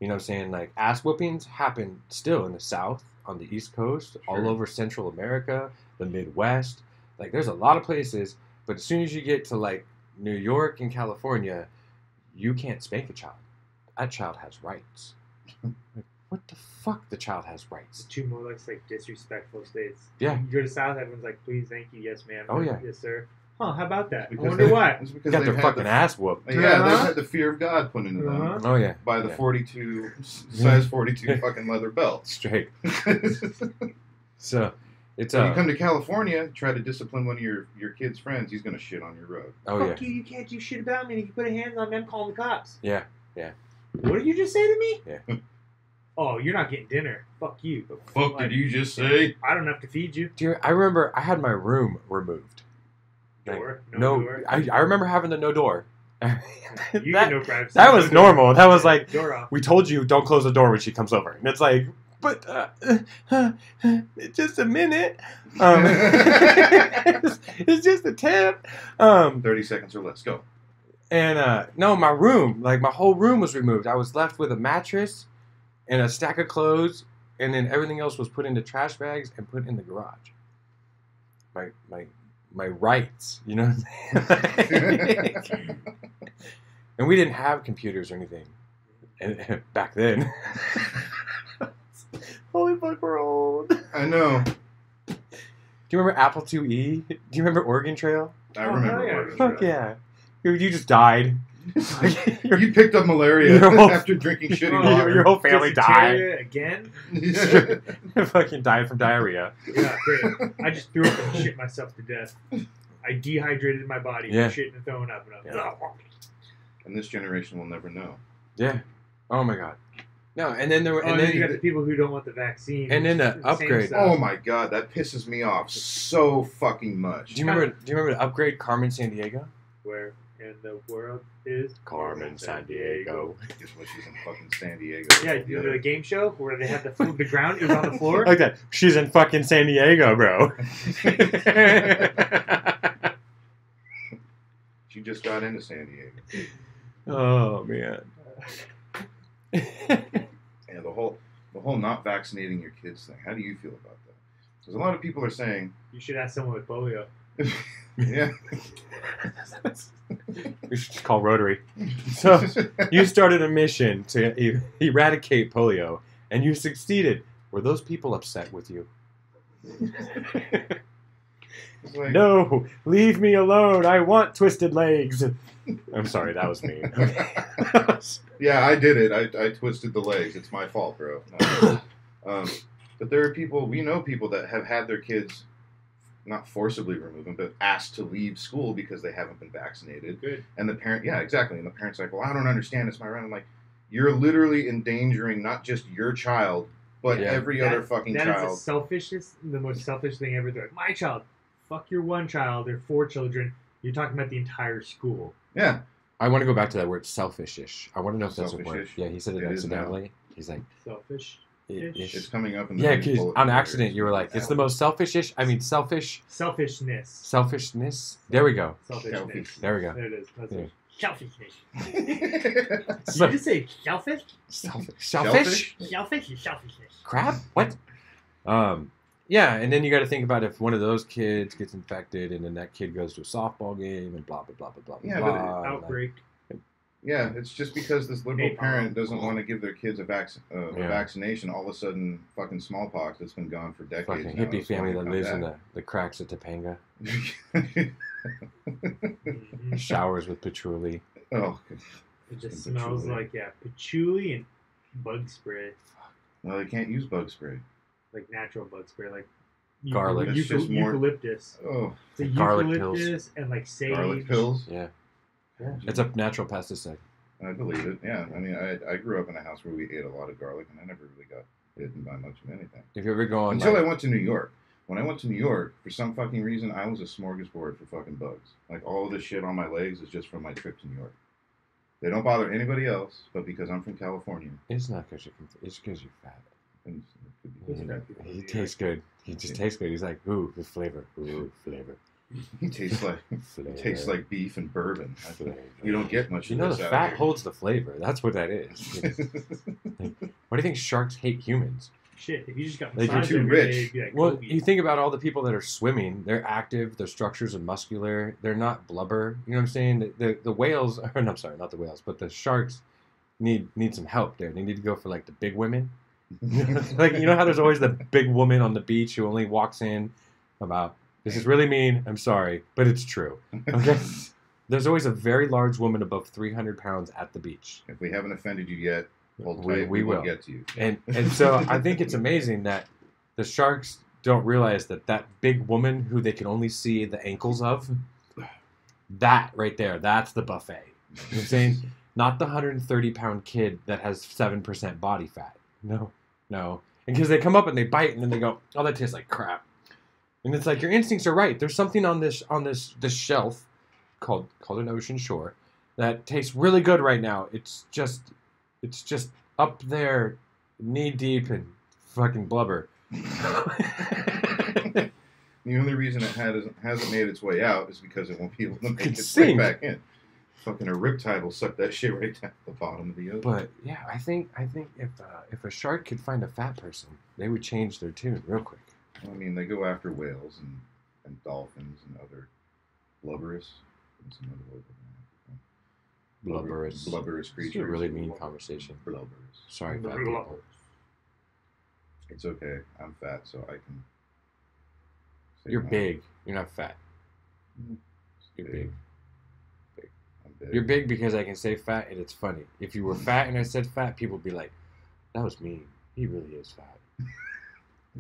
You know what I'm saying? Like, ass whoopings happen still in the South, on the East Coast, all Sure. over Central America, the Midwest. Like, there's a lot of places, but as soon as you get to, like, New York and California, you can't spank a child. That child has rights. Like, what the fuck? The child has It's rights. two more like disrespectful states. Yeah. You go to South, everyone's like, please, thank you, yes, ma'am. Oh, yeah. Yes, sir. Huh, how about that? I because wonder they- why. It's They because got they've their had fucking the, ass whooped. yeah, Uh-huh. they've had the fear of God put into them Uh-huh. Oh, yeah. by the Yeah. 42 size 42 fucking leather belt. Straight. When So, it's you come to California, try to discipline one of your kid's friends, he's gonna shit on your road. oh, Fuck yeah. you can't do shit about me. And if you put a hand on me, I'm calling the cops. Yeah. What did you just say to me? Yeah. Oh, you're not getting dinner. Fuck you. The fuck did you just say? I don't have to feed you. Dude, I remember I had my room removed. Like, Door? no, door? I remember having the no door. You that, get no privacy. that was normal. That was like, door off. we told you don't close the door when she comes over. And it's like, but just a minute. It's just a tip. 30 seconds or less. Go. And no, my room, like my whole room was removed. I was left with a mattress and a stack of clothes, and then everything else was put into trash bags and put in the garage. My rights, you know what I'm saying? And we didn't have computers or anything and back then. Holy fuck, we're old. I know. Do you remember Apple IIe? Do you remember Oregon Trail? I Oh, remember. hell yeah. Oregon Fuck Trail. yeah. You just died. You picked up malaria Your whole- after drinking shitty Your- water. your whole family died. Dysenteria again? Fucking died from diarrhea. Yeah, great. I just threw up and shit myself to death. I dehydrated my body Yeah. from shitting and throwing up. And I was, And this generation will never know. Yeah. Oh my god. No, and then there were, Oh, and and then you got then the people who don't want the vaccine. And then the Same upgrade. stuff. Oh my god, that pisses me off so fucking much. do you remember the upgrade Carmen San Diego? Where in the world is Carmen San Diego. Guess what? She's in fucking San Diego. Yeah, you know the game show where they have the food, the ground is on the floor. Like that. She's in fucking San Diego, bro. She just got into San Diego. Oh man. And the whole not vaccinating your kids thing. How do you feel about that? Because a lot of people are saying, You should ask someone with polio. yeah. We should just call Rotary. So you started a mission to eradicate polio, and you succeeded. Were those people upset with you? It's like, No, leave me alone. I want twisted legs. I'm sorry, that was me. yeah, I did it. I twisted the legs. It's my fault, bro. But there are people, we know people that have had their kids not forcibly removed them, but asked to leave school because they haven't been vaccinated. Good. And the parent, yeah, exactly. And the parent's like, well, I don't understand. It's my right. I'm like, you're literally endangering not just your child, but every other fucking child. That is the most selfish thing ever. They're like, my child. Fuck your one child. There are 4 children. You're talking about the entire school. Yeah. I want to go back to that word selfish-ish. I want to know if that's a word. Selfish-ish. Yeah, he said it accidentally. He's like, Selfish. It's coming up in the yeah, because on accident you were like, it's the most selfish-ish. I mean, Selfishness. Selfishness. There we go. Selfishness. There we go. There it is. That's it. Selfishness. Did So- you just say selfish? Selfish? Selfish or selfishness? Crap? What? Yeah, and then you got to think about if one of those kids gets infected, and then that kid goes to a softball game, and blah blah blah blah blah. Yeah, blah, but blah, Outbreak. Yeah, it's just because this liberal Napalm. parent doesn't want to give their kids a vaccination. All of a sudden, fucking smallpox that's been gone for decades. Fucking now hippie is family that finally lives in come the cracks of Topanga, back. showers with patchouli. Oh, It just Fucking smells patchouli. like patchouli and bug spray, well, they can't use bug spray. like natural bug spray, like Garlic. It's just more- eucalyptus. Oh, It's a Garlic eucalyptus and like sage. garlic pills. Yeah, Yeah. it's a natural pesticide. I believe it. Yeah, I mean, I grew up in a house where we ate a lot of garlic, and I never really got bitten by much of anything If you ever go on, until like, I went to New York. When I went to New York, for some fucking reason, I was a smorgasbord for fucking bugs. Like, all of this shit on my legs is just from my trip to New York. They don't bother anybody else, but because I'm from California, it's not because it's because you're fat. and it could be- Those fat people He do tastes good. He just tastes good. He's like, ooh, the flavor. Ooh, flavor. he tastes like Flavor. tastes like beef and bourbon. Flavor. You don't get much. You of know, this the out fat here. holds the flavor. That's what that is. Why do you think sharks hate humans? Shit, if you just got They get massaged too every rich. day, it'd be like Well, Kobe. you think about all the people that are swimming. They're active. Their structures are muscular. They're not blubber. You know what I'm saying? The whales. Or, no, I'm sorry, not the whales, but the sharks need some help there. They need to go for like the big women. Like, you know how there's always the big woman on the beach who only walks in about, this is really mean, I'm sorry, but it's true. Okay? There's always a very large woman above 300 pounds at the beach. If we haven't offended you yet, hold We tight. We will will. get to you. And so I think it's amazing that the sharks don't realize that big woman who they can only see the ankles of, that right there, that's the buffet. You know what I'm saying? Not the 130-pound kid that has 7% body fat. No. And because they come up and they bite and then they go, oh, that tastes like crap. And it's like, your instincts are right. There's something on this shelf called an ocean shore that tastes really good right now. It's just up there, knee deep in fucking blubber. The only reason it hasn't made its way out is because it won't be able to make It's its way sink. back in. Fucking a riptide will suck that shit right down to the bottom of the ocean. But yeah, I think if a shark could find a fat person, they would change their tune real quick. I mean, they go after whales and dolphins and other blubberous. What's another word for that? Blubberous This creatures. is a really mean conversation. Blubberous. Sorry, fat people. It's okay. I'm fat, so I can. say You're my- big. You're not fat. Mm. You're big. I'm big. You're big because I can say fat and it's funny. If you were fat and I said fat, people would be like, that was mean. He really is fat.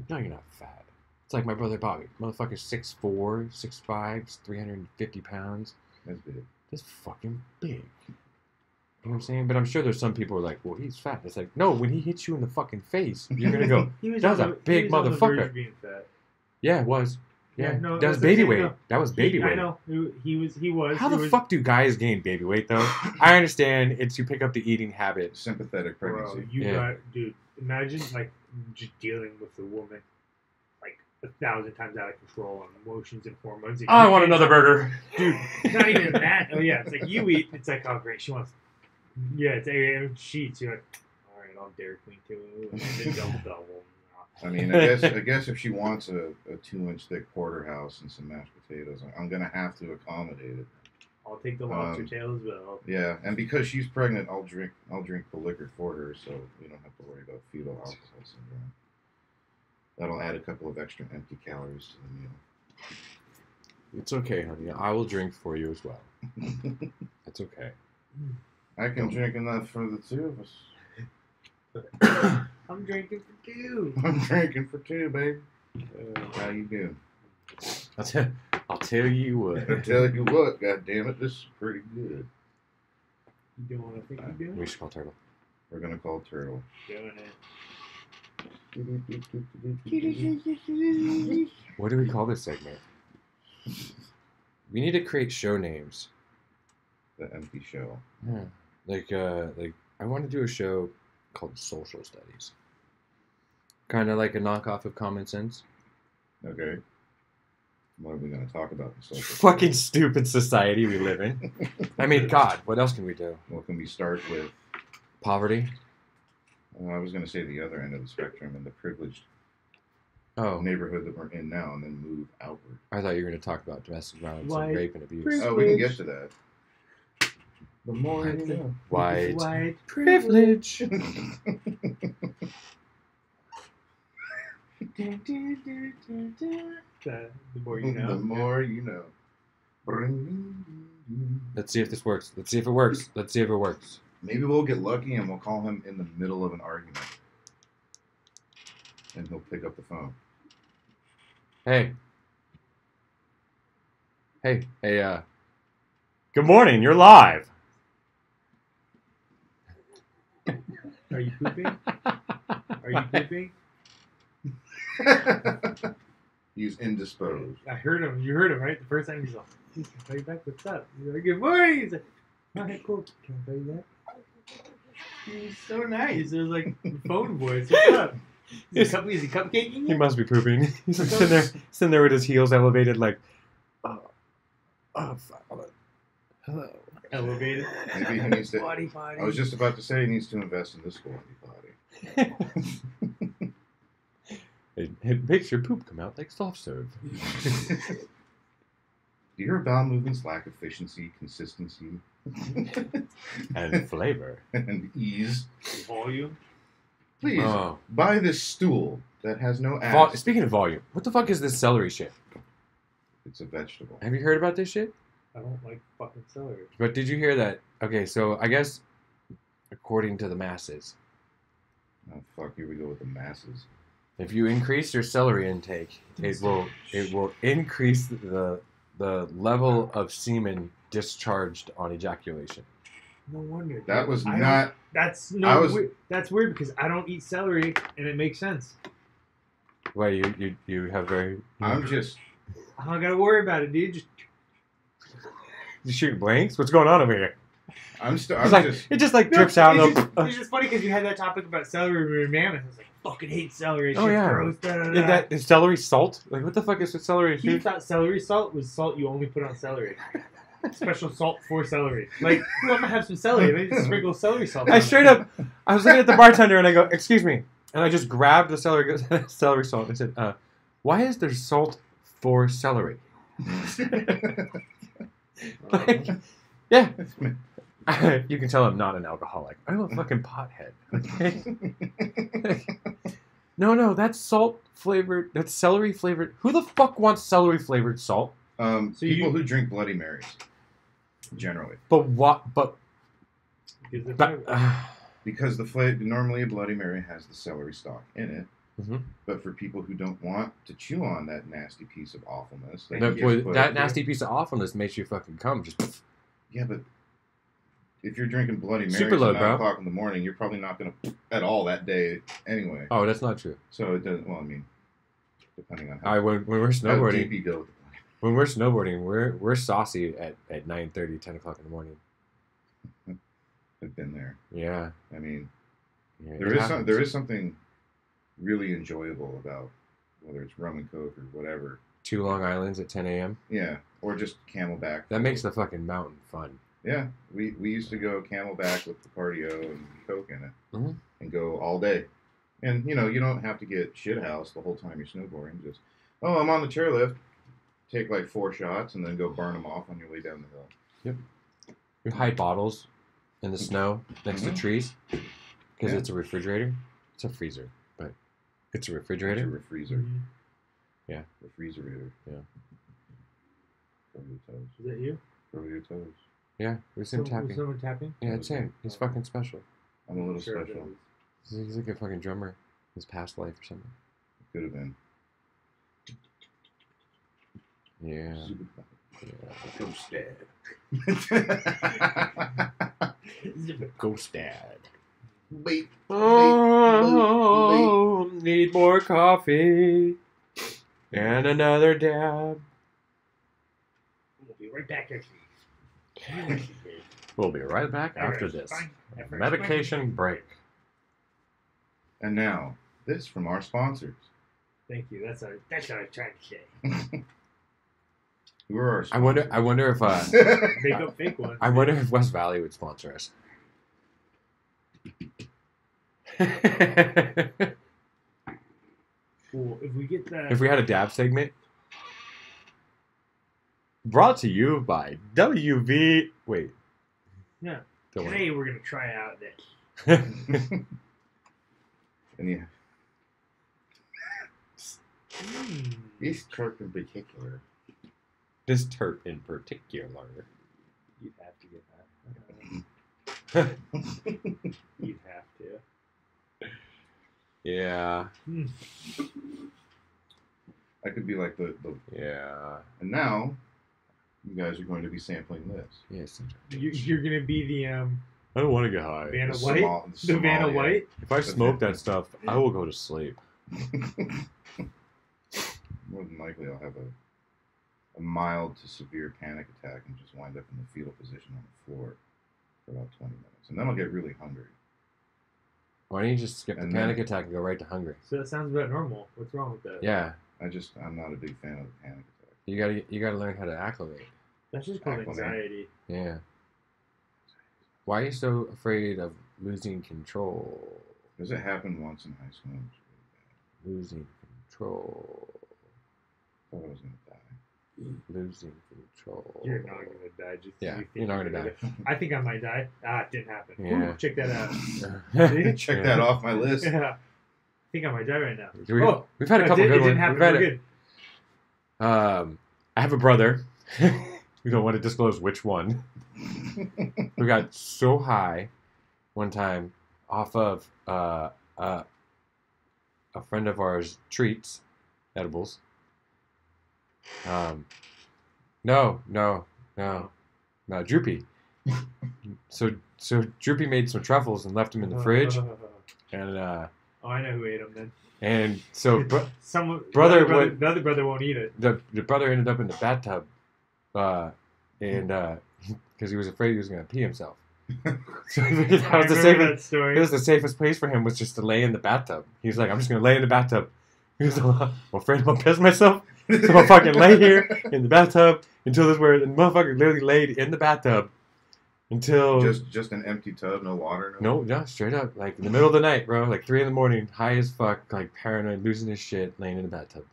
No, you're not fat. It's like my brother Bobby. Motherfucker's 6'4", 6'5", 350 pounds. That's big. That's fucking big. You know what I'm saying? But I'm sure there's some people who are like, well, he's fat. It's like, no, when he hits you in the fucking face, you're going to go, He was That's on a the- big he was on the motherfucker. verge of being fat. yeah, it was. Yeah, Yeah, no, that was that's baby okay, weight. no. That was baby weight. I know. He was. How he the was, fuck do guys gain baby weight, though? I understand it's you pick up the eating habit. Sympathetic Bro, pregnancy. you Yeah. got, dude. Imagine like just dealing with the woman like 1,000 times out of control on emotions and hormones. And Oh, I you want can't- another burger. Dude, it's not even that. Oh yeah, it's like you eat. It's like, oh great, she wants. Yeah, it's 8 a.m. She eats. You're like, all right, I'll Dairy Queen too, and then double. I mean, I guess if she wants a 2-inch thick porterhouse and some mashed potatoes, I'm gonna have to accommodate it. I'll take the lobster tail as well. Yeah, and because she's pregnant, I'll drink the liquor for her, so we don't have to worry about fetal alcohol syndrome. That'll add a couple of extra empty calories to the meal. It's okay, honey. I will drink for you as well. It's okay. I can drink enough for the two of us. I'm drinking for two. I'm drinking for two, babe. How you doing? I'll tell you what. I tell you what, God damn it, this is pretty good. You doing what I think you're doing? We should call Turtle. We're gonna call Turtle. Doing it. What do we call this segment? We need to create show names. The empty show. Like I want to do a show called Social Studies. Kind of like a knockoff of Common Sense. Okay. What are we going to talk about in social Fucking studies? stupid society we live in. I mean, God, what else can we do? What can we start with? Poverty? I was going to say the other end of the spectrum and the privileged Oh, neighborhood that we're in now, and then move outward. I thought you were going to talk about domestic violence White and rape and abuse. privilege. Oh, we can get to that. The more you know. White privilege. The more you know. The more you know. Let's see if this works. Let's see if it works. Let's see if it works. Maybe we'll get lucky and we'll call him in the middle of an argument. And he'll pick up the phone. Hey. Good morning, you're live. Are you pooping? Are you pooping? He's indisposed. I heard him. You heard him, right? The first time he's like, "Can I call you back? What's up?" He's like, "Good morning." He's like, "All right, cool. Can I call you back?" He's so nice. It was like phone voice. What's up? Is he cupcaking He you? must be pooping. He's like sitting there with his heels elevated like, hello. Elevated. Maybe he needs to. Body, body. I was just about to say he needs to invest in this body. It makes your poop come out like soft serve. Do your bowel movements lack efficiency, consistency, And flavor. and ease? Volume. Please Oh. buy this stool that has no ass. Speaking of volume, what the fuck is this celery shit? It's a vegetable. Have you heard about this shit? I don't like fucking celery. But did you hear that? Okay, so I guess according to the masses, Oh fuck! Here we go with the masses. if you increase your celery intake, it will increase the level of semen discharged on ejaculation. No wonder. That dude. was I not. don't- That's no. I was- That's weird because I don't eat celery and it makes sense. Well, you have very. I'm just. I don't gotta worry about it, dude. Just You shooting blanks? What's going on over here? I'm It's like just. it just like drips out. It's just funny because you had that topic about celery and mammoth. I was like, I fucking hate celery. Oh, Shit's yeah. gross. Da, da, da. Is that is celery salt? Like what the fuck is with celery? He thought celery salt was salt you only put on celery. Special salt for celery. Like, I'm gonna have some celery. They just sprinkle celery salt. I on straight it. up, I was looking at the bartender and I go, "Excuse me," and I just grabbed the celery salt and said, "Why is there salt for celery?" Like, yeah. You can tell I'm not an alcoholic. I'm a fucking pothead. Okay? No, that's salt flavored. That's celery flavored. Who the fuck wants celery flavored salt? People who drink Bloody Marys, generally, But what? But Because they're but, flavor. because the flavor normally a Bloody Mary has the celery stalk in it. Mhm. But for people who don't want to chew on that nasty piece of awfulness, they that, can boy, just put that it- nasty piece of awfulness makes you fucking come. Just Yeah, but if you're drinking Bloody Marys Super at load, 9 bro. o'clock in the morning, you're probably not going to at all that day anyway. oh, that's not true. So it doesn't. Well, I mean, depending on how, When we're how snowboarding, deep you go. when we're snowboarding, we're saucy at 9:30, 10 o'clock in the morning. I've been there. Yeah, I mean, yeah there is something really enjoyable about whether it's rum and coke or whatever. 2 Long Islands at 10 a.m. Yeah, or just Camelback. That makes the fucking mountain fun. Yeah, we used to go Camelback with the Cardio and Coke in it, Mhm. and go all day. And you know, you don't have to get shithoused the whole time you're snowboarding. Just, oh, I'm on the chairlift. Take like 4 shots and then go burn them off on your way down the hill. Yep. You hide bottles in the snow next to trees because it's a refrigerator. It's a freezer, but it's a refrigerator. It's a refreezer. Mhm. Yeah. Refrigerator. Yeah. Cover your toes. Is that you? Cover your toes. Yeah, it was him Was tapping. someone tapping? Yeah, it's him. He's fucking special. I'm a little Sure it special. is. He's like a fucking drummer. His past life or something. Could have been. Yeah. Ghost dad. Ghost dad. Wait. Oh, need more coffee and another dab. We'll be right back after We'll be right back after this medication break. And now, this from our sponsors. Thank you. That's what I was trying to say. Who are our I sponsors? wonder if Make up fake ones. I wonder if West Valley would sponsor us. Cool. If we get that. If we had a dab segment, brought to you by WV. Wait. Yeah. Don't Today we're gonna try out this. worry. And yeah, Mm. this Kirk in particular. This terp in particular. You'd have to get that. You'd have to. Yeah. I could be like the. Yeah. And now, you guys are going to be sampling this. Yes. You're gonna be the I don't want to get high. Vanna The White. The Vanna Somalia. White. If I smoke that stuff, I will go to sleep. More than likely, I'll have a mild to severe panic attack and just wind up in the fetal position on the floor for about 20 minutes. And then I'll get really hungry. Why don't you just skip the And panic then- attack and go right to hungry? So that sounds about normal. What's wrong with that? Yeah. I'm not a big fan of the panic attack. You gotta learn how to acclimate. That's just called Acclimate. anxiety. Yeah. Why are you so afraid of losing control? Because it happened once in high school. And it was really Losing control. bad. I thought I was going to die. Losing control. You're not gonna die. Just Yeah, you think you're not gonna die. I think I might die. It didn't happen. Yeah. Ooh, check that out. Check that off my list. Yeah. I think I might die right now. We've had a couple it good didn't ones. happen. We've had We're good. I have a brother. We don't want to disclose which one. We got so high one time off of a friend of ours' treats, edibles. No, Droopy. So Droopy made some truffles and left them in the fridge, and Oh, I know who ate them then. and so Someone, brother the other brother won't eat it. the brother ended up in the bathtub, and because he was afraid he was gonna pee himself. So that was the I remember safest. that story. It was the safest place for him was just to lay in the bathtub. He was like, I'm just gonna lay in the bathtub. He was like, I'm afraid I'm gonna piss myself, so I'll fucking lay here in the bathtub until this where the motherfucker literally laid in the bathtub until Just an empty tub, no water. no, straight up, like in the middle of the night, bro, like 3 a.m, high as fuck, like paranoid, losing his shit, laying in the bathtub.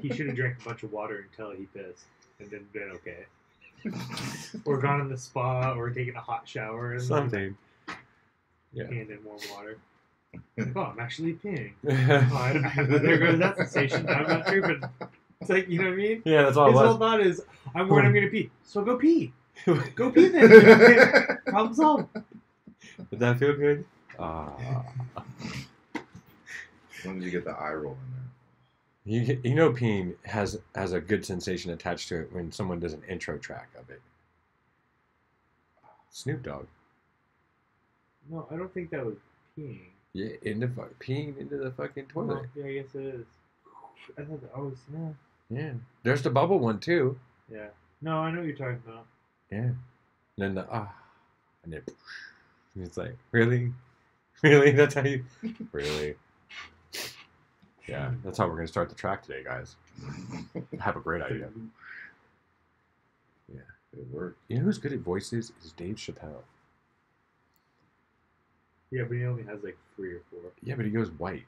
He should have drank a bunch of water until he pissed, and then been okay. Or gone in the spa, or taken a hot shower, and Something. Yeah. and in warm water. Like, oh, I'm actually peeing. Oh, there goes that sensation. I'm not tripping. It's like, you know what I mean? Yeah, that's all it His whole was. thought is, I'm worried I'm going to pee. So go pee. Go pee then. Problem solved. Did that feel good? When did you get the eye roll in there? You know peeing has a good sensation attached to it when someone does an intro track of it. Snoop Dogg. No, I don't think that was peeing. Yeah, peeing into the fucking toilet. Yeah, I guess it is. I thought that was, yeah. Yeah. There's the bubble one too. Yeah. No, I know what you're talking about. Yeah. And then and then and it's like, really? Really? That's how you really? Yeah, that's how we're gonna start the track today, guys. I have a great idea. It worked. You know who's good at voices is Dave Chappelle. Yeah, but he only has like 3 or 4. Yeah, but he goes white.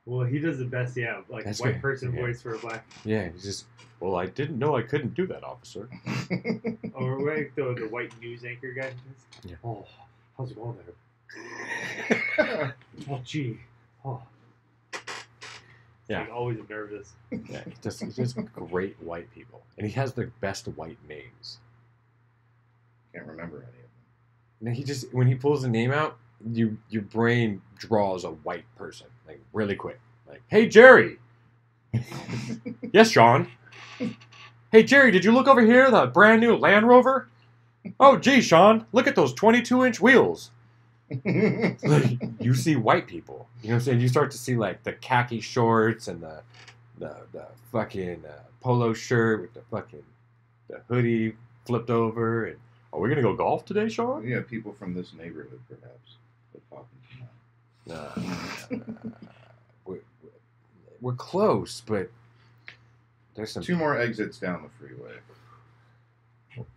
Well, he does the best, yeah, like That's white right, person yeah. voice for a black. Yeah, he's just. Well, I didn't know I couldn't do that, officer. Or like the white news anchor guy. Yeah. Oh, how's it going there? Oh, gee. Oh. Yeah. He's always nervous. Yeah, he's just great white people, and he has the best white names. Can't remember any of them. And he just when he pulls a name out, your brain draws a white person like really quick. Like, hey Jerry. Yes, Sean. Hey Jerry, did you look over here? The brand new Land Rover? Oh, gee, Sean, look at those 22-inch wheels. Like, you see white people. You know what I'm saying? You start to see like the khaki shorts and the fucking polo shirt with the hoodie flipped over. And are we gonna go golf today, Sean? Yeah, people from this neighborhood, perhaps. We're close, but there's some 2 more exits down the freeway.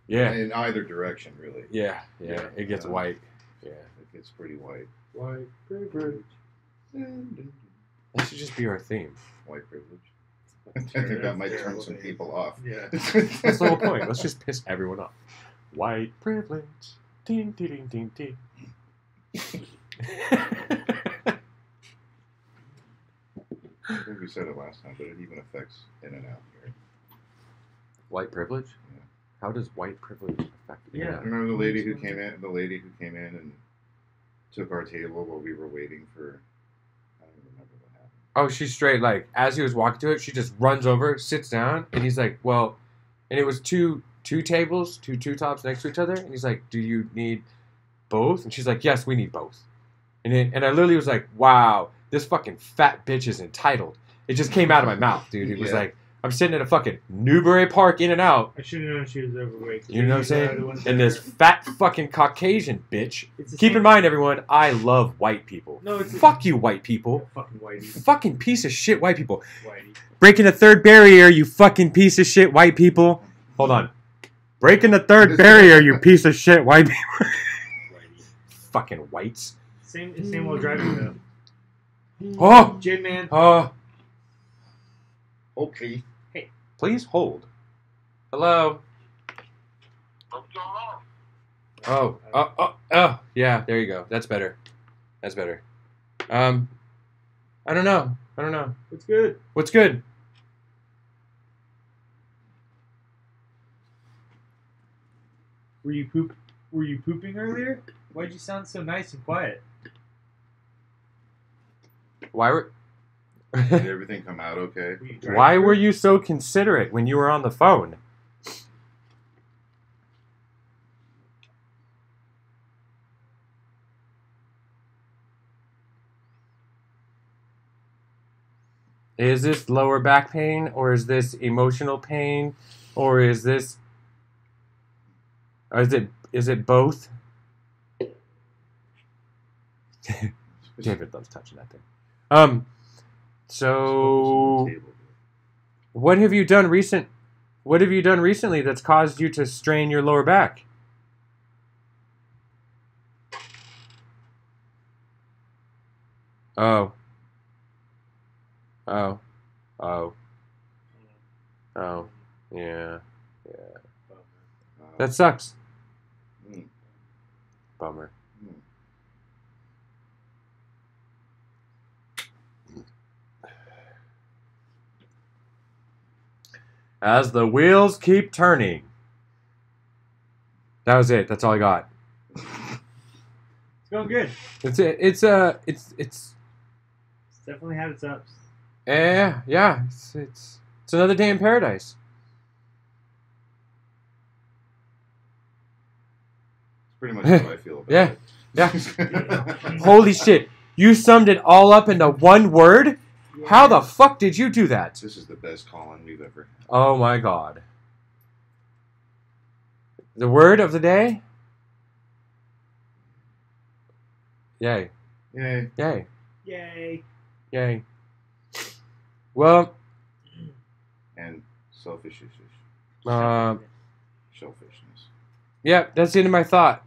Yeah. In either direction, really. Yeah. It gets white. Yeah. It gets pretty white. White privilege. That should just be our theme. White privilege. I think that might turn some people off. Yeah. That's the whole point. Let's just piss everyone off. White privilege. Ding, ding, ding, ding, ding. I think we said it last time, but it even affects in and out here. White privilege? Yeah. How does white privilege affect Yeah. it? Remember the lady who came in? The lady who came in and took our table while we were waiting for. I don't even remember what happened. Oh, she's straight. Like, as he was walking to it, she just runs over, sits down, and he's like, well, and it was two tables, two tops next to each other, and he's like, do you need both? And she's like, yes, we need both. And I literally was like, wow, this fucking fat bitch is entitled. It just came out of my mouth, dude. It was Yeah. like, I'm sitting at a fucking Newbury Park In and Out. I should have known she was overweight. You know what I'm These are the saying? ones And that this are- fat fucking Caucasian bitch. It's the Keep same- in mind, everyone, I love white people. No, it's Fuck you, white people. Fucking whitey. Fucking piece of shit white people. Whitey. Breaking the third barrier, you fucking piece of shit white people. Hold on. Breaking the third barrier, you piece of shit white people. Whitey. Fucking whites. Same while driving though. Oh! J-Man. Oh! Okay. Please hold. Hello? Oh. Yeah, there you go. That's better. That's better. I don't know. It's good. What's good? Were you pooping earlier? Why'd you sound so nice and quiet? Why were Did everything come out okay? Were you driving Why were through? you so considerate when you were on the phone? Is this lower back pain, or is this emotional pain, or is this, or is it both? David loves touching that thing. So what have you done recently that's caused you to strain your lower back? Oh, yeah. That sucks. Mm. Bummer. Mm. As the wheels keep turning. That was it. That's all I got. It's going good. It's definitely had its ups. yeah. It's another day in paradise. It's pretty much how I feel about Yeah. it. Yeah. Holy shit! You summed it all up into one word. How the fuck did you do that? This is the best call-in we've ever had. Oh my god. The word of the day? Yay. Yay. Yay. Yay. Yay. Well, And selfishness. uh, Selfishness. yeah, that's the end of my thought.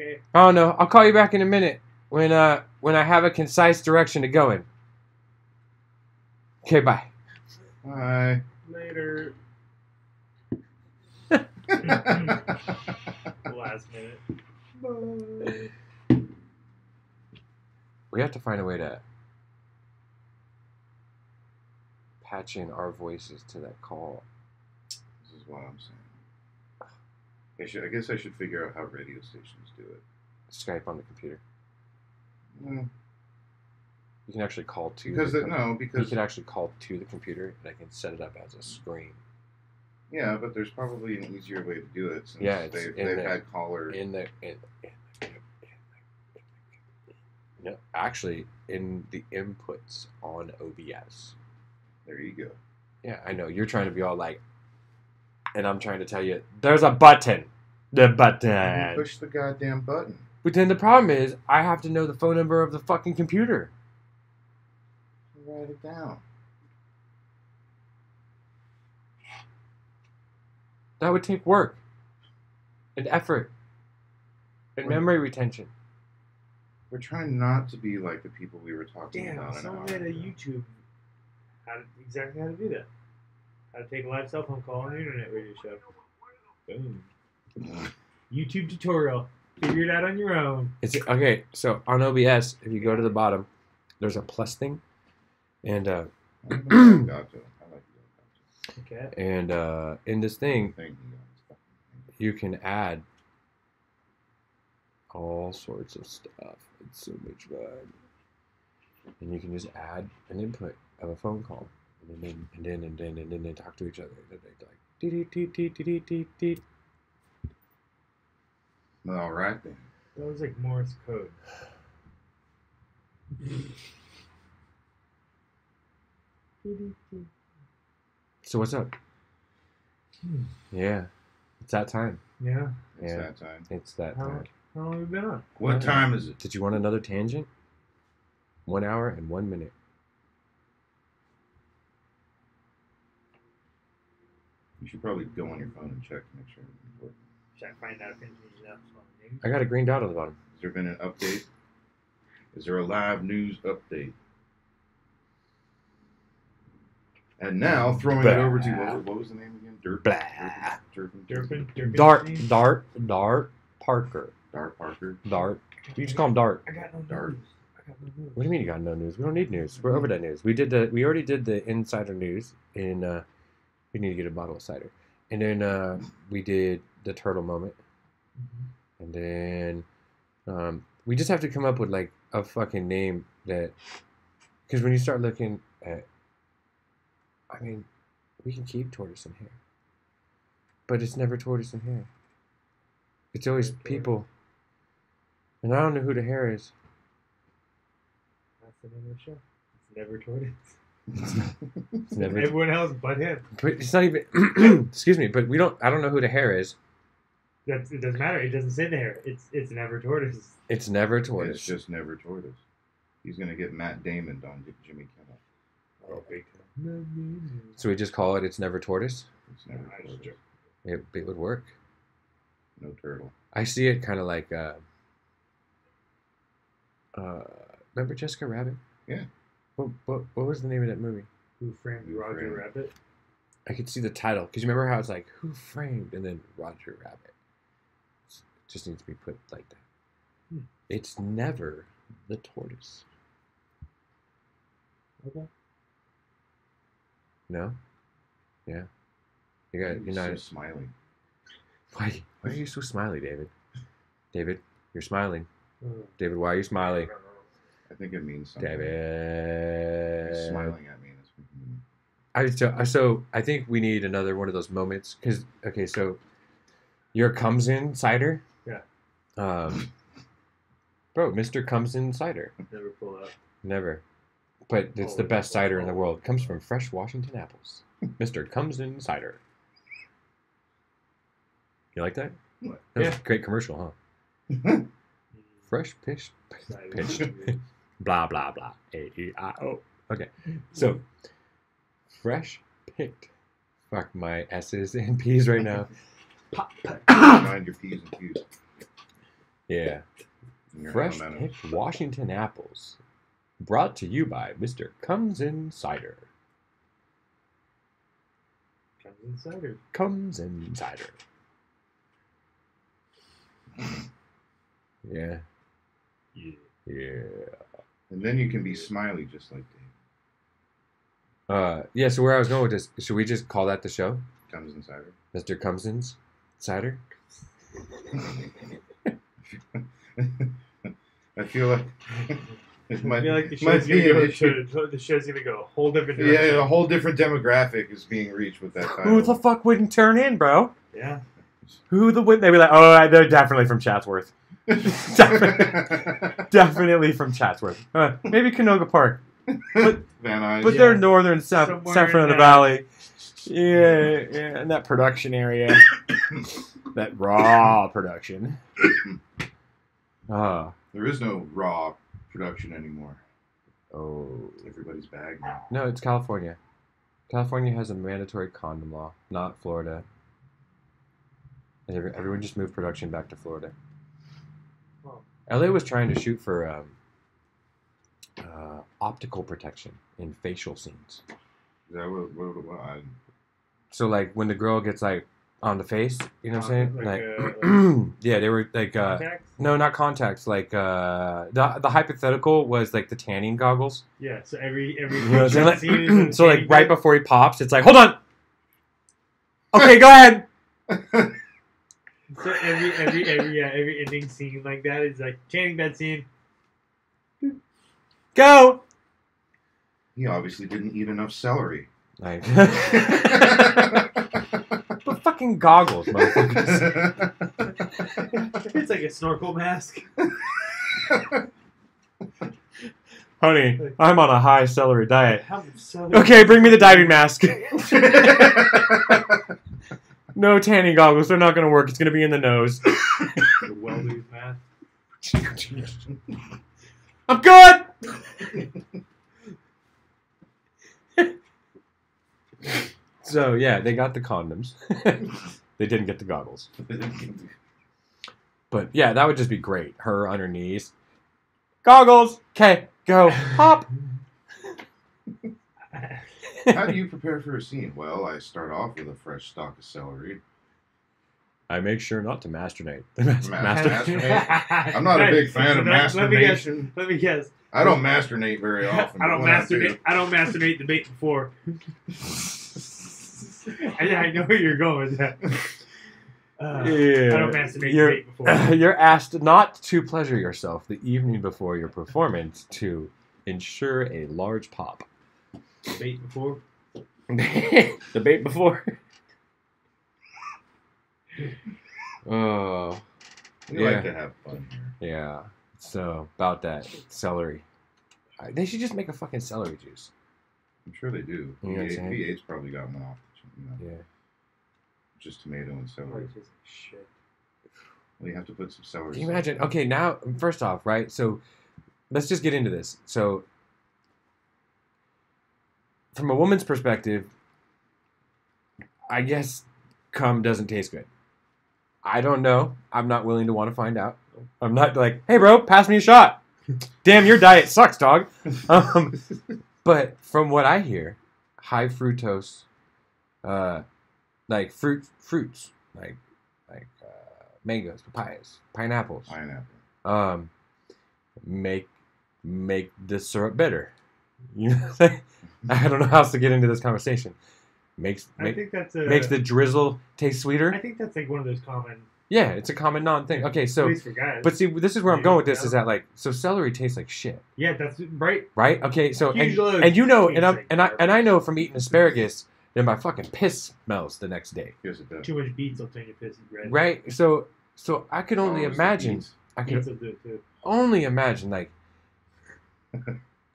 Okay. Oh no, I'll call you back in a minute when I have a concise direction to go in. Okay, bye. Bye. Later. Last minute. Bye. We have to find a way to patch in our voices to that call. This is what I'm saying. I guess I should figure out how radio stations do it. Skype on the computer. Well, You can actually call to because the no, You because can actually call to the computer, and I can set it up as a screen. yeah, but there's probably an easier way to do it since Yeah, it's they've in the- had caller. No, actually, in the inputs on OBS. There you go. Yeah, I know you're trying to be all like, and I'm trying to tell you there's a button. The button. Push the goddamn button. But then the problem is, I have to know the phone number of the fucking computer. Write it down. That would take work and effort and Right. memory retention. We're trying not to be like the people we were talking Damn, about. an someone hour made a ago. YouTube exactly how to do that. How to take a live cell phone call on an internet radio show. Boom. YouTube tutorial. Figure it out on your own. It's okay. So on OBS, if you go to the bottom, there's a plus thing, and I like Elgato. Okay. and in this thing, Thank you. you can add all sorts of stuff. It's so much fun, and you can just add an input of a phone call, and then they talk to each other. They like dee dee dee dee dee dee. All right then. That was like Morse code. So what's up? Yeah, it's that time. Yeah. It's Yeah. that time. It's that How time. long have we been on? What time is it? Did you want another tangent? 1 hour and 1 minute. You should probably go on your phone and check to make sure it's working. Should I find out if anything's up on the news? I got a green dot on the bottom. Has there been an update? Is there a live news update? And now throwing it over to what was the name again? Durpin. Dart Parker. Dart Parker. Dart. You just call him Dart. I got no Dart. news. I got no news. What do you mean you got no news? We don't need news. We're over that news. We already did the insider news in we need to get a bottle of cider. And then we did the turtle moment. And then we just have to come up with like a fucking name that, because when you start looking at, I mean, we can keep Tortoise and Hare, but it's never Tortoise and Hare. It's always people, and I don't know who the hare is. That's the name of the show. It's never Tortoise. It's never. Everyone else but him. But it's not even. Excuse me, but I don't know who the hare is. It doesn't matter. It doesn't say there. It's never Tortoise. It's never Tortoise. It's just never Tortoise. He's gonna get Matt Damon on Jimmy Kimmel. Oh, big time. So we just call it It's Never Tortoise. It's never Tortoise. It would work. No turtle. I see it kind of like. Remember Jessica Rabbit? Yeah. What was the name of that movie? Who framed Who Roger Framed- Rabbit? I could see the title because you remember how it's like Who Framed and then Roger Rabbit. It just needs to be put like that. It's never the tortoise. Okay. No. Yeah. You're He's not. so smiling. Why are you so smiley, David? David, you're smiling. Uh, David, why are you smiling? I think it means something. David. He's smiling at me. So I think we need another one of those moments because so your comes in cider. Yeah. Bro, Mr. Comes in cider. Never pull up. Never. But it's the best cider in the world. It comes from fresh Washington apples. Mr. Comes in cider. You like that? What? That was Yeah. a great commercial, huh? Fresh pitch. Pitched. Blah, blah, blah. A-E-I-O. Okay. So, fresh picked. Fuck my S's and P's right now. Mind your P's and Q's. Yeah. in your Fresh momentum. picked Washington apples. Brought to you by Mr. Comes in Cider. Comes in cider. Comes in Cider. Yeah. Yeah. Yeah. And then you can be smiley just like Dave. Yeah, so where I was going with this, should we just call that the show? Comes in cider. Mr. Comes in Cider? I feel like it might, I feel like the might show's be gonna an go issue. the show's gonna go a whole different direction. Yeah, a whole different demographic is being reached with that title. Who the fuck wouldn't turn in, bro? Yeah. Who the would? They'd be like, oh, they're definitely from Chatsworth. Definitely from Chatsworth. Maybe Canoga Park. But Van Nuys. But they're northern San Somewhere Fernando in that- Valley. Yeah, in that production area. That raw production. There is no raw production anymore. Oh. Everybody's bag now. No, it's California. California has a mandatory condom law, not Florida. And everyone just moved production back to Florida. Oh. LA was trying to shoot for optical protection in facial scenes. Is that what So, like, when the girl gets, like, on the face, you know what I'm saying? Like, yeah, they were, like, contacts? no, not contacts. Like, the hypothetical was, like, the tanning goggles. Yeah, so every You know what I'm saying? scene is in So, like, tanning right bed. before he pops, it's like, hold on! Okay, go ahead! So every ending scene like that is like tanning bed scene. Go! He obviously didn't eat enough celery. Like, but fucking goggles, motherfuckers. It's like a snorkel mask. Honey, I'm on a high celery diet. How much celery? Okay, bring me the diving mask. No tanning goggles. They're not going to work. It's going to be in the nose. The welder's mask. I'm good! So, yeah, they got the condoms. They didn't get the goggles. But, yeah, that would just be great. Her on her knees. Goggles! Okay, go. Pop! How do you prepare for a scene? Well, I start off with a fresh stalk of celery. I make sure not to masturbate. Masturbate? I'm not a big fan of masturbation. Let me guess. I don't masturbate very often. I but don't when masturbate. I don't masturbate the bait before. I know where you're going with that. I don't masturbate the bait before. You're asked not to pleasure yourself the evening before your performance to ensure a large pop. The bait before. The bait before. Oh, We yeah. like to have fun here. Yeah. So about that celery, they should just make a fucking celery juice. I'm sure they do. You know what I'm saying? V8's probably got one off. Yeah. Just tomato and celery. Shit. Well, you have to put some celery. Can you imagine? Okay, now first off, right? So let's just get into this. So from a woman's perspective, I guess cum doesn't taste good. I don't know. I'm not willing to want to find out. I'm not like, hey, bro, pass me a shot. Damn, your diet sucks, dog. But from what I hear, high fructose, like fruits, like mangoes, papayas, pineapples, make the syrup bitter. You know what I'm saying? I don't know how else to get into this conversation. I think that's Makes the drizzle taste sweeter. I think that's like one of those common. Yeah, it's a common non-thing. Okay, At so, least for guys. but see, this is where I'm going with this. Is that like, so celery tastes like shit, Yeah, that's right. right? Okay, so Huge load and you know, tastes like and I know from eating asparagus that my fucking piss smells the next day, Yes, it does. Too much beets will turn your piss red. right? So I could only Oh, it's the imagine. beets. I Beets could will do it too. only imagine like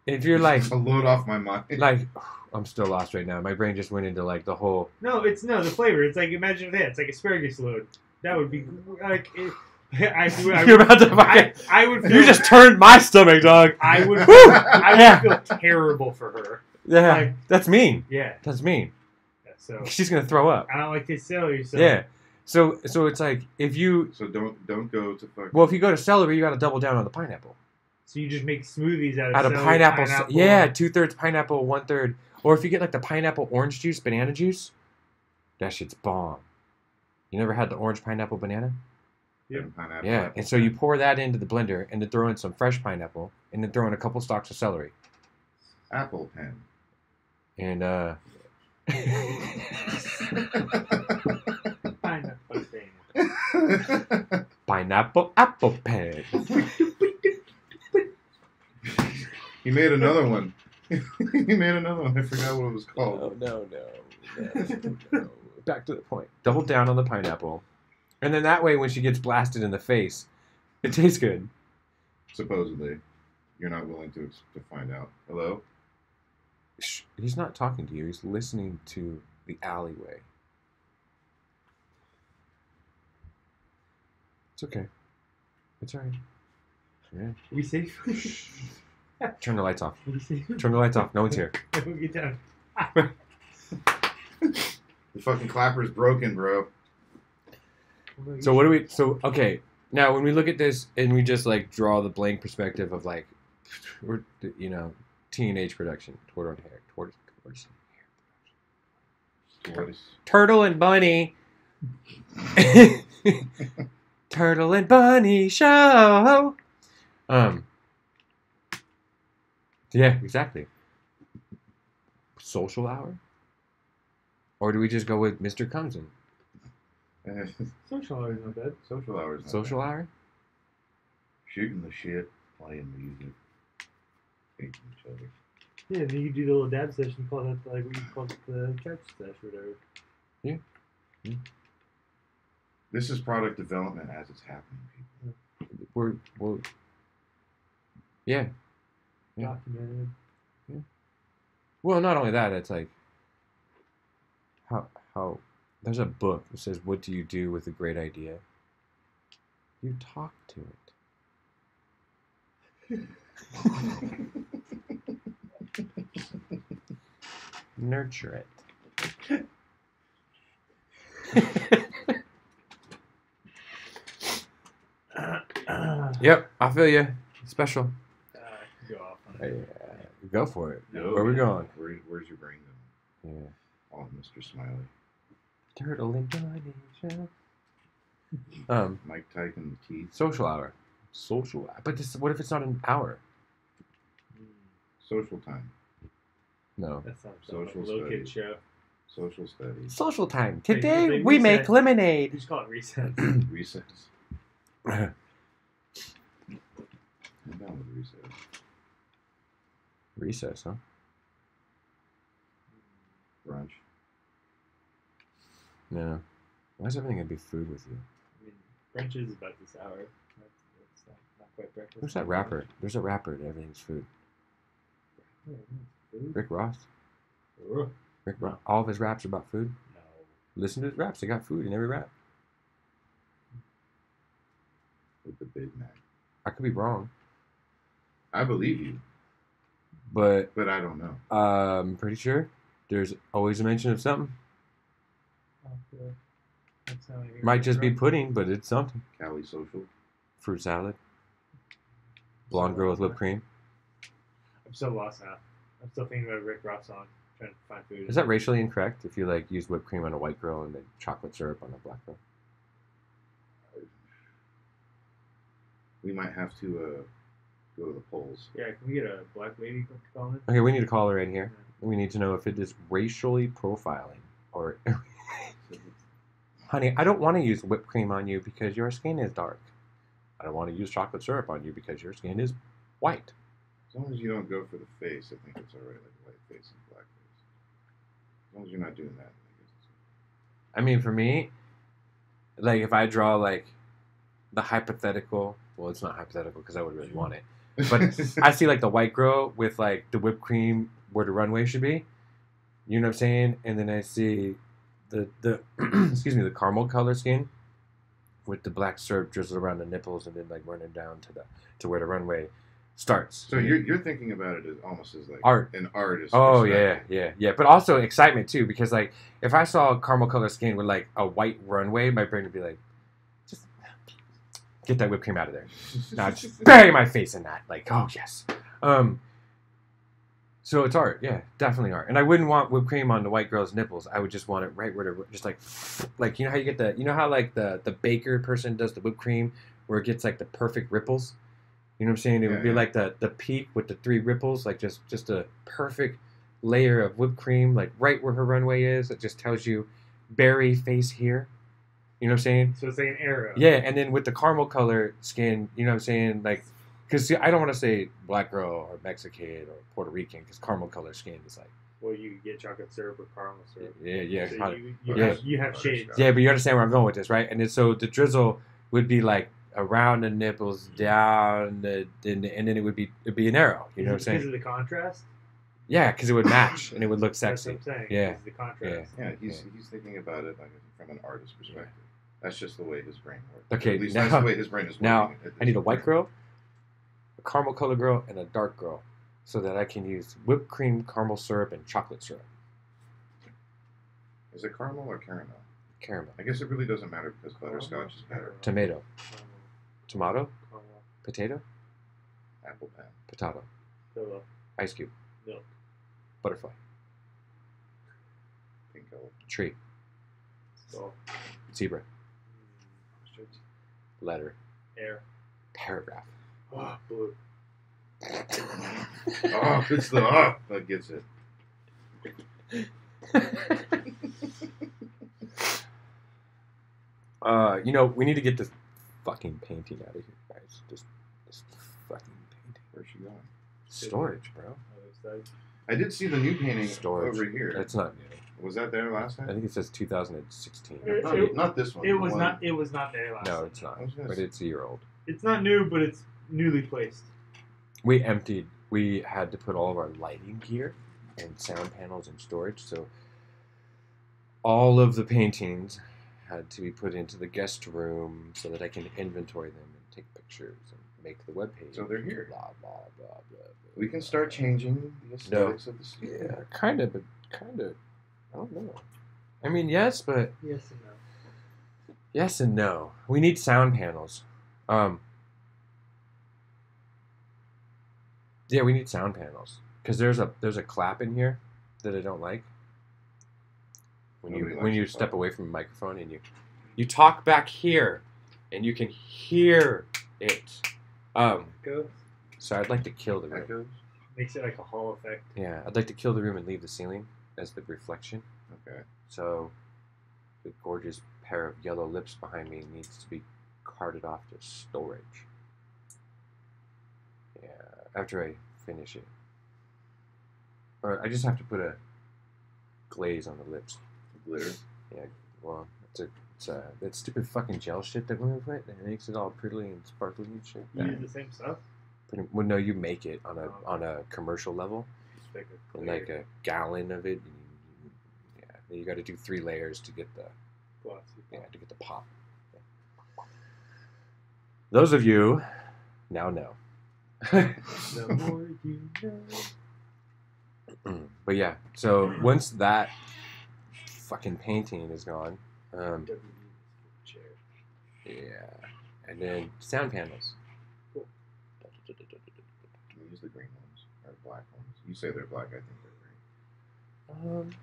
if you're like a load off my mind. like I'm still lost right now. My brain just went into like the whole. No, the flavor. It's like imagine that. It's like asparagus load. That would be like. You're about to fucking. I would. Feel, You just turned my stomach, dog. I would. Woo! I would Yeah. feel terrible for her. Yeah, like- that's mean. Yeah. That's mean. So She's gonna throw up. I don't like this celery. So Yeah. So it's like if you So don't go to fucking. well if you go to celery, you got to double down on the pineapple. So you just make smoothies out of Out of celery, pineapple, pineapple. yeah, 2/3 pineapple, 1/3. Or if you get like the pineapple orange juice, banana juice, that shit's bomb. You never had the orange pineapple banana? and pineapple. Yeah, apple and so you pen. pour that into the blender and then throw in some fresh pineapple and then throw in a couple stalks of celery. Apple pen. And Pineapple thing. pineapple apple pen. He made another one. He made another one. I forgot what it was called. No. Back to the point. Double down on the pineapple. And then that way when she gets blasted in the face, it tastes good. Supposedly, you're not willing to find out. Hello. Shh, he's not talking to you. He's listening to the alleyway. It's okay. It's all right. Yeah. We safe? Turn the lights off. We safe? Turn the lights off. No one's here. We'll get down. The fucking clapper's broken, bro. So what do we? So okay. Now when we look at this and we just like draw the blank perspective of like, we're teenage production, Tortoise and Hare, Tortoise and Hare. Voice. Turtle and Bunny. Turtle and Bunny show. Yeah, exactly. Social hour? Or do we just go with Mr. Comes In? Social hour is not bad. Social hours. not Social bad. hour? Shooting the shit, playing music, hating each other. Yeah, then you could do the little dab session. Call that like what you call it the church sesh or whatever. This is product development as it's happening, people. We're yeah. Yeah. Documented. Well, not only that, it's like how there's a book that says, "What do you do with a great idea?" You talk to it. Nurture it. Yep, I feel you. Special. Go off on Hey, it. go for it. No, Where we man. going? Where's your brain going? Yeah. Oh, Mr. Smiley. Turtle and Bunny show. Mike Tyke and the Teeth. Social hour. Social. But this. What if it's not an hour? Social time. No. That sounds Social like a little kid studies. show. Social studies. Social time. Hey, Today they we make reset. lemonade. You just call it recess. Recess. I'm down with recess. Recess, huh? Brunch. No. Why is everything gonna be food with you? I mean, brunch is about this hour. That's not quite breakfast. Where's that rapper? There's a rapper that everything's food. Oh, food? Rick Ross. Ugh. Rick Ross. All of his raps are about food. No. Listen to his raps. They got food in every rap. With the Big Mac. I could be wrong, I believe you, but but I don't know. I'm pretty sure there's always a mention of something. Okay. That's how I hear Might it. just be pudding, but it's something. Cali Social. Fruit salad. Blonde girl with whipped cream. I'm so lost now. I'm still thinking about a Rick Ross song. Trying to find food. Is that racially incorrect if you like use whipped cream on a white girl and then chocolate syrup on a black girl? We might have to go to the polls. Yeah, can we get a black lady to call in? Okay, we need a caller in here. We need to know if it is racially profiling or. Honey, I don't want to use whipped cream on you because your skin is dark. I don't want to use chocolate syrup on you because your skin is white. As long as you don't go for the face, I think it's alright, like white face and black face. As long as you're not doing that, I guess it's I mean, for me, like if I draw like the hypothetical, well, it's not hypothetical because I would really want it. But I see like the white girl with like the whipped cream where the runway should be. You know what I'm saying? And then I see the excuse me, the caramel color skin with the black syrup drizzled around the nipples and then like running down to where the runway starts. So you're thinking about it as almost as like Art. an artist. Oh perspective. yeah. But also excitement too, because like if I saw caramel color skin with like a white runway, my brain would be like, just get that whipped cream out of there. Now just bury my face in that. Like, oh yes. So it's art, yeah, definitely art. And I wouldn't want whipped cream on the white girl's nipples. I would just want it right where just like you know how you get you know how like the baker person does the whipped cream where it gets like the perfect ripples. You know what I'm saying? It would be like the peak with the 3 ripples, like just a perfect layer of whipped cream, like right where her runway is. It just tells you, berry face here. You know what I'm saying? So it's like an arrow. Yeah, and then with the caramel color skin, you know what I'm saying? Like, because I don't want to say black girl or Mexican or Puerto Rican, because caramel color skin is like. Well, you get chocolate syrup or caramel syrup. Yeah. So Yeah. you have shades. Yeah, but you understand where I'm going with this, right? And then so the drizzle would be like around the nipples, down and then it'd be an arrow. You know what I'm saying? Because of the contrast? Yeah, because it would match and it would look That's sexy. what I'm saying. Yeah. It's the contrast. Yeah, he's thinking about it like from an artist perspective. That's just the way his brain works. Okay, At least now- that's the way his brain is working. Now at this I need a point. white girl, a caramel color girl, and a dark girl, so that I can use whipped cream, caramel syrup, and chocolate syrup. Is it caramel or caramel? Caramel, I guess it really doesn't matter because butterscotch is better. tomato, tomato, Caramel, potato, Apple pen. potato, pillow, ice cube, milk, butterfly, Pink elephant. tree, skull, zebra, ostrich, letter, air. paragraph. Oh, blue. Oh, it's the that gets it. You know, we need to get this fucking painting out of here, guys. This fucking painting. Where's she going? Storage, bro. Other side. I did see the new painting Storage. over here. That's not new. Was that there last I time? think it says 2016. Not this one. It the was one- not. It was not there last. No, time. it's not. I was gonna But say- it's a year old. It's not new, but it's newly placed. We emptied. We had to put all of our lighting gear and sound panels in storage, so all of the paintings had to be put into the guest room so that I can inventory them and take pictures and make the webpage. So they're here. Blah blah blah blah. blah We can start changing the aesthetics of the studio. Yeah, kind of, but kind of. I don't know. I mean, yes, but Yes and no. yes and no. We need sound panels. Yeah, we need sound panels because there's a clap in here that I don't like. When Nobody you likes your step clap. away from a microphone and you talk back here, and you can hear it. Go. So I'd like to kill the room. Echoes? Makes it like a hall effect. Yeah, I'd like to kill the room and leave the ceiling as the reflection. Okay. So the gorgeous pair of yellow lips behind me needs to be carted off to storage. Yeah, after I finish it. Or I just have to put a glaze on the lips. Glitter. Yeah, well, it's that stupid fucking gel shit that women put that makes it all pretty and sparkly and shit. You use the same stuff. Well, no, you make it on a commercial level, Just make it and clear. like a gallon of it. And yeah, then you got to do 3 layers to get the Glossy. pop. Yeah. Those of you now know. The more you know. But yeah, so once that fucking painting is gone, WD chair. yeah, and then sound panels. Cool. Can we use the green ones or the black ones? You say they're black. I think they're green.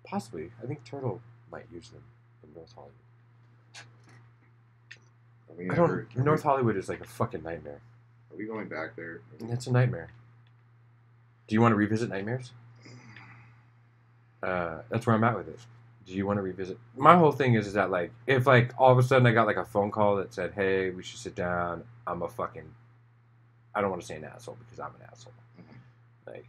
Possibly. I think Turtle might use them in North Hollywood. I don't. North Hollywood is like a fucking nightmare. Are we going back there? It's a nightmare. Do you want to revisit nightmares? That's where I'm at with it. Do you want to revisit? My whole thing is that like if like all of a sudden I got like a phone call that said, "Hey, we should sit down." I'm a fucking. I don't want to say an asshole because I'm an asshole. Like,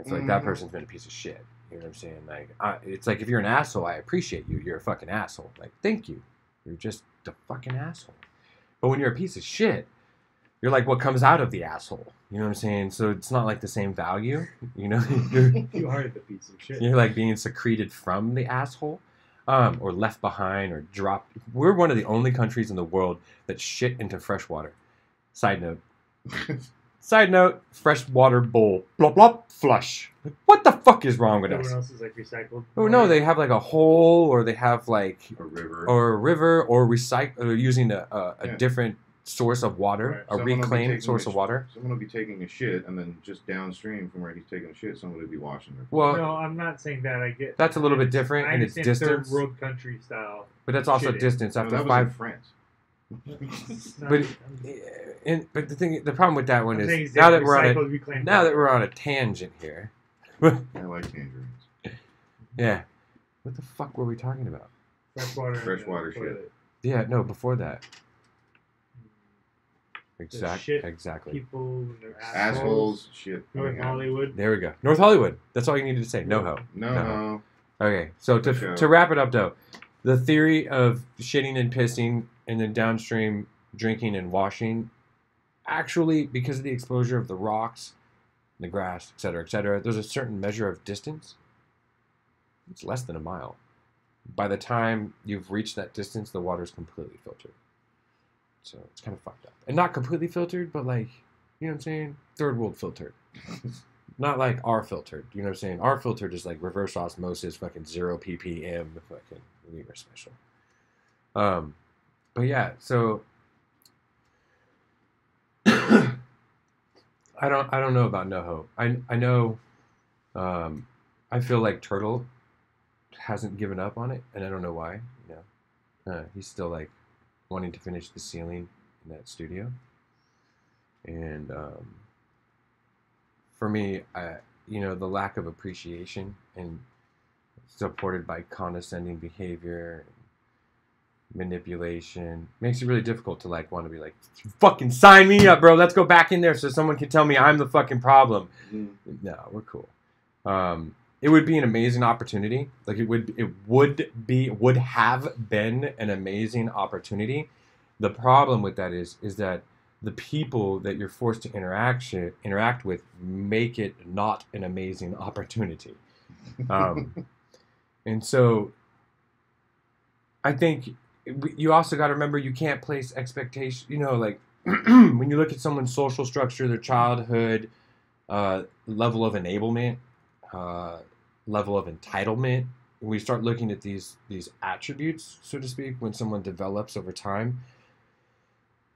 I feel like that person's been a piece of shit. You know what I'm saying? Like, it's like if you're an asshole, I appreciate you. You're a fucking asshole. Like, thank you. You're just a fucking asshole. But when you're a piece of shit, you're like what comes out of the asshole. You know what I'm saying? So it's not like the same value. You know, You are the piece of shit. you're like being secreted from the asshole, or left behind, or dropped. We're one of the only countries in the world that shit into fresh water. Side note. Side note, freshwater bowl. Blop, blop, flush. Like, what the fuck is wrong with Everyone us? else is like recycled. Oh, no, they have like a hole, or they have like A river. or recycle, or using a different source of water, Right. a Someone will be reclaimed taking source a of water. Someone will be taking a shit, and then just downstream from where he's taking a shit, someone will be washing their. Well, No, I'm not saying that. I get that's a little bit different, I and it's understand distance. Third world country style. But that's also shitting. distance No, after that was in 5. France. But the problem with that one I'm saying is it's now like that we're on recycled, reclaimed now that water. we're on a tangent here. I like tangerines. Yeah. What the fuck were we talking about? Freshwater shit. toilet. Yeah, no, before that. Shit Exactly. People and their Assholes, shit. North coming out. Hollywood. There we go. North Hollywood. That's all you needed to say. No ho. No. Okay, so to wrap it up though, the theory of shitting and pissing and then downstream drinking and washing, actually, because of the exposure of the rocks, the grass, etc., there's a certain measure of distance. It's less than a mile. By the time you've reached that distance, the water's completely filtered. So it's kind of fucked up. And not completely filtered, but like, you know what I'm saying? Third world filtered. Not like our filtered. You know what I'm saying? Our filtered is like reverse osmosis, fucking 0 ppm, fucking we are special. But yeah, so I don't know about NoHo. I know I feel like Turtle hasn't given up on it, and I don't know why. You know, he's still like wanting to finish the ceiling in that studio, and for me, the lack of appreciation and supported by condescending behavior, and manipulation makes it really difficult to like want to be like, fucking sign me up, bro. Let's go back in there so someone can tell me I'm the fucking problem. No, we're cool. It would be an amazing opportunity. Like it would have been an amazing opportunity. The problem with that is that the people that you're forced to interact with make it not an amazing opportunity. And so I think you also got to remember you can't place expectations, like when you look at someone's social structure, their childhood, level of enablement, level of entitlement, when we start looking at these attributes, so to speak, when someone develops over time,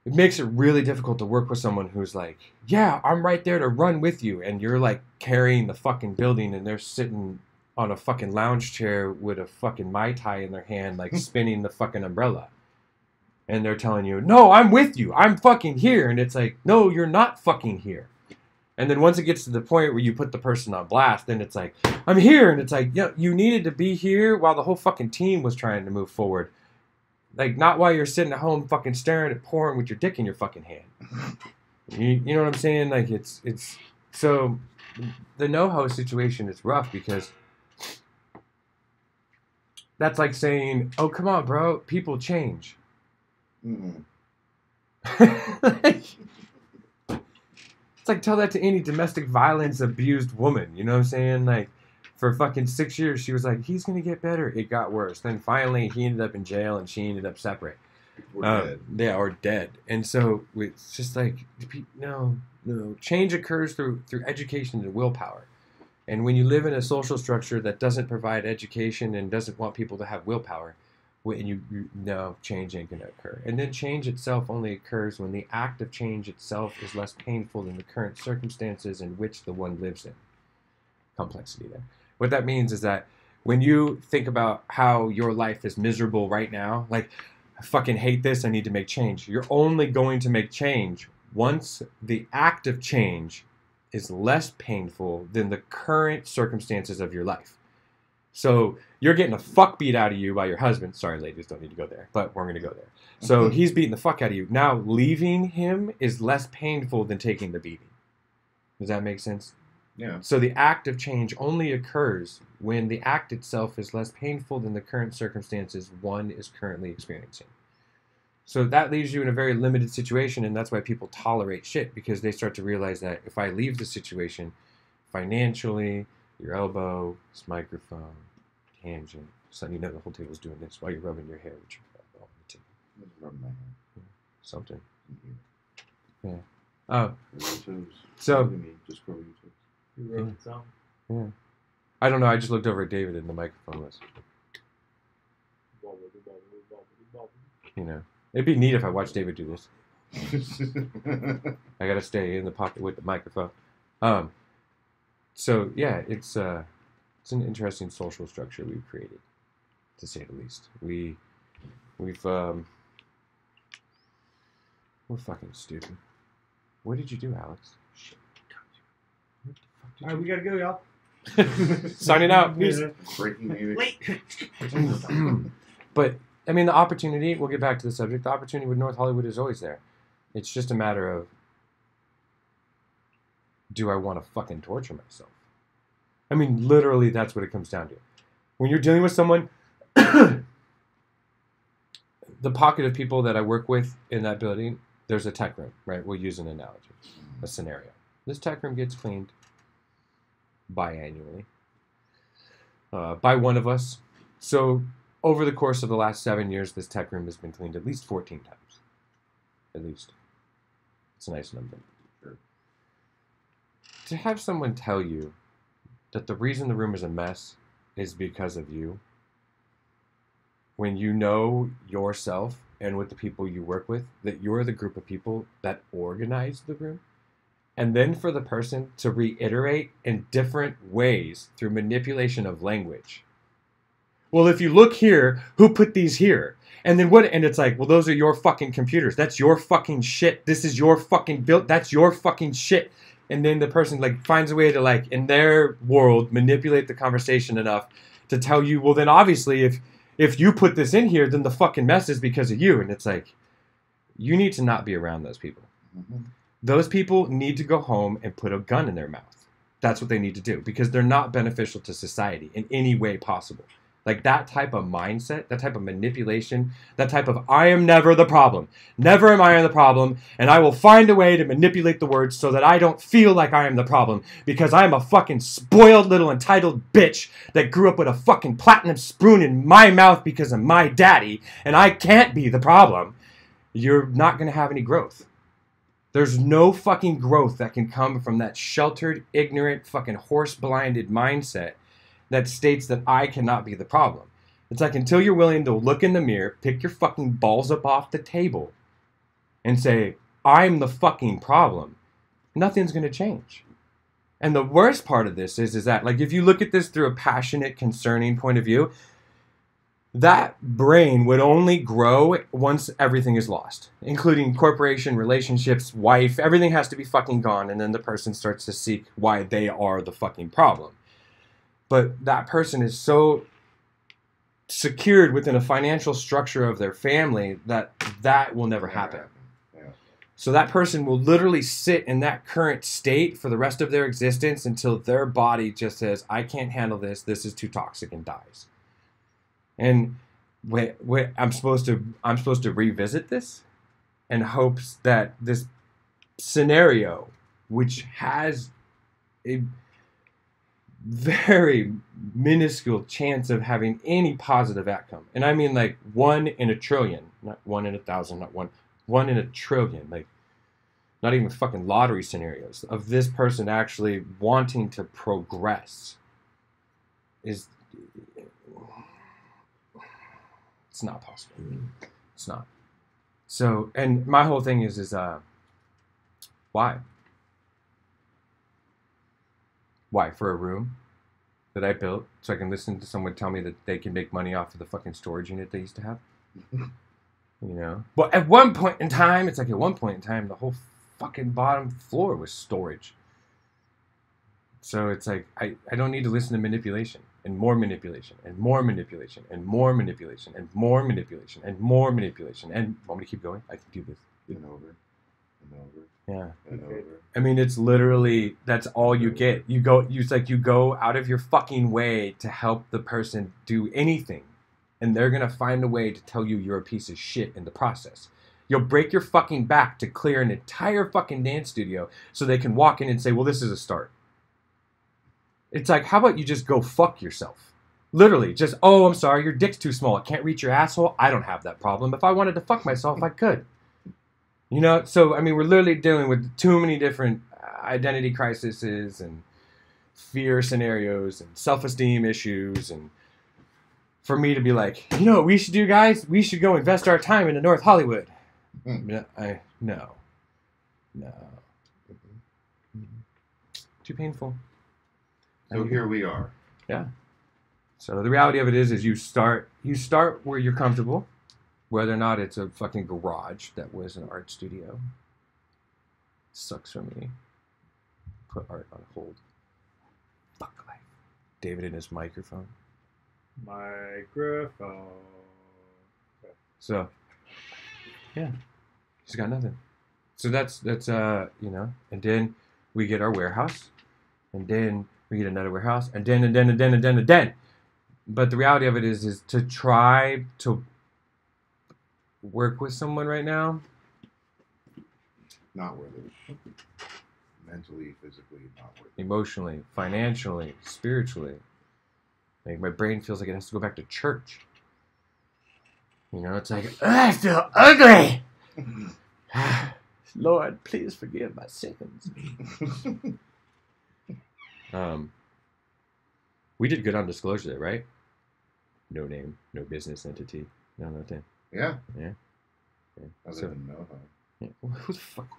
it makes it really difficult to work with someone who's like, yeah, I'm right there to run with you, and you're like carrying the fucking building, and they're sitting on a fucking lounge chair with a fucking Mai Tai in their hand, like spinning the fucking umbrella. And they're telling you, no, I'm with you. I'm fucking here. And it's like, no, you're not fucking here. And then once it gets to the point where you put the person on blast, then it's like, I'm here. And it's like, yeah, you needed to be here while the whole fucking team was trying to move forward. Like, not while you're sitting at home fucking staring at porn with your dick in your fucking hand. You know what I'm saying? Like, it's so the NoHo situation is rough because that's like saying, oh, come on, bro, people change. Mm-mm. It's like tell that to any domestic violence abused woman. You know what I'm saying? Like for fucking 6 years, she was like, he's gonna get better. It got worse. Then finally, he ended up in jail, and she ended up separate. Or dead. Yeah, or dead. And so it's just like no. Change occurs through education and willpower. And when you live in a social structure that doesn't provide education and doesn't want people to have willpower, change ain't gonna occur. And then change itself only occurs when the act of change itself is less painful than the current circumstances in which the one lives in. Complexity there. What that means is that when you think about how your life is miserable right now, like, I fucking hate this, I need to make change. You're only going to make change once the act of change is less painful than the current circumstances of your life. So you're getting a fuck beat out of you by your husband. Sorry, ladies, don't need to go there, but we're going to go there. So he's beating the fuck out of you. Now, leaving him is less painful than taking the beating. Does that make sense? Yeah. So the act of change only occurs when the act itself is less painful than the current circumstances one is currently experiencing. So that leaves you in a very limited situation, and that's why people tolerate shit, because they start to realize that if I leave the situation financially, your elbow, this microphone, tangent, suddenly you know the whole table's doing this while you're rubbing your hair with your elbow on the table. Rubbing my hand. Something. Yeah. Oh. Toes. So. Look at me, just grow your toes. You wrote it some. Yeah. I don't know. I just looked over at David and the microphone was. You know, it'd be neat if I watched David do this. I gotta stay in the pocket with the microphone. So yeah, it's an interesting social structure we've created, to say the least. We're fucking stupid. What did you do, Alex? Shit. What the fuck did All right, we gotta go, y'all. Signing out. Peace. Breaking music. But I mean, the opportunity. We'll get back to the subject. The opportunity with North Hollywood is always there. It's just a matter of, do I want to fucking torture myself? I mean, literally, that's what it comes down to. When you're dealing with someone, the pocket of people that I work with in that building, there's a tech room, right? We'll use an analogy, a scenario. This tech room gets cleaned biannually by one of us. So over the course of the last 7 years, this tech room has been cleaned at least 14 times. At least. It's a nice number. Sure. To have someone tell you that the reason the room is a mess is because of you, when you know yourself and with the people you work with, that you're the group of people that organize the room, and then for the person to reiterate in different ways through manipulation of language. Well, if you look here, who put these here? And then what? And it's like, well, those are your fucking computers. That's your fucking shit. This is your fucking built. That's your fucking shit. And then the person like finds a way to like, in their world, manipulate the conversation enough to tell you, well, then obviously if you put this in here, then the fucking mess is because of you. And it's like, you need to not be around those people. Mm-hmm. Those people need to go home and put a gun in their mouth. That's what they need to do because they're not beneficial to society in any way possible. Like that type of mindset, that type of manipulation, that type of I am never the problem. Never am I the problem, and I will find a way to manipulate the words so that I don't feel like I am the problem because I am a fucking spoiled little entitled bitch that grew up with a fucking platinum spoon in my mouth because of my daddy, and I can't be the problem. You're not going to have any growth. There's no fucking growth that can come from that sheltered, ignorant, fucking horse-blinded mindset that states that I cannot be the problem. It's like until you're willing to look in the mirror, pick your fucking balls up off the table, and say, I'm the fucking problem, nothing's going to change. And the worst part of this is that, like, if you look at this through a passionate, concerning point of view, that brain would only grow once everything is lost, including corporation, relationships, wife, everything has to be fucking gone, and then the person starts to seek why they are the fucking problem. But that person is so secured within a financial structure of their family that that will never happen. Yeah. So that person will literally sit in that current state for the rest of their existence until their body just says, I can't handle this, this is too toxic, and dies. And I'm supposed to revisit this in hopes that this scenario, which has a very minuscule chance of having any positive outcome, and I mean like 1 in a trillion, not 1 in 1,000, not 1 in a trillion, like not even fucking lottery scenarios of this person actually wanting to progress, is it's not possible. It's not. So, and my whole thing is why? Why? For a room that I built so I can listen to someone tell me that they can make money off of the fucking storage unit they used to have? You know? Well, at one point in time, it's like at one point in time, the whole fucking bottom floor was storage. So it's like, I don't need to listen to manipulation and more manipulation and more manipulation and more manipulation and more manipulation and more manipulation. And want me to keep going? I can do this. And over. And over. Yeah. And over. I mean, it's literally, that's all you get. It's like you go out of your fucking way to help the person do anything, and they're going to find a way to tell you you're a piece of shit in the process. You'll break your fucking back to clear an entire fucking dance studio so they can walk in and say, well, this is a start. It's like, how about you just go fuck yourself? Literally, just, oh, I'm sorry, your dick's too small. It can't reach your asshole. I don't have that problem. If I wanted to fuck myself, I could. You know, so, I mean, we're literally dealing with too many different identity crises and fear scenarios and self-esteem issues. And for me to be like, you know what we should do, guys? We should go invest our time into North Hollywood. No. Too painful. So here we are. Yeah. So the reality of it is you start where you're comfortable, whether or not it's a fucking garage that was an art studio. Sucks for me. Put art on hold. Fuck life. David and his microphone. Microphone. So, yeah, he's got nothing. So that's you know, and then we get our warehouse, and then we get another warehouse, and then. But the reality of it is to try to work with someone right now. Not worth it. Mentally, physically, not worth it. Emotionally, financially, spiritually. Like, my brain feels like it has to go back to church. You know, it's like, I feel ugly! Lord, please forgive my sins. We did good on disclosure there, right? No name, no business entity, no nothing. Yeah. Yeah. Other than no, huh? Yeah. Who the fuck?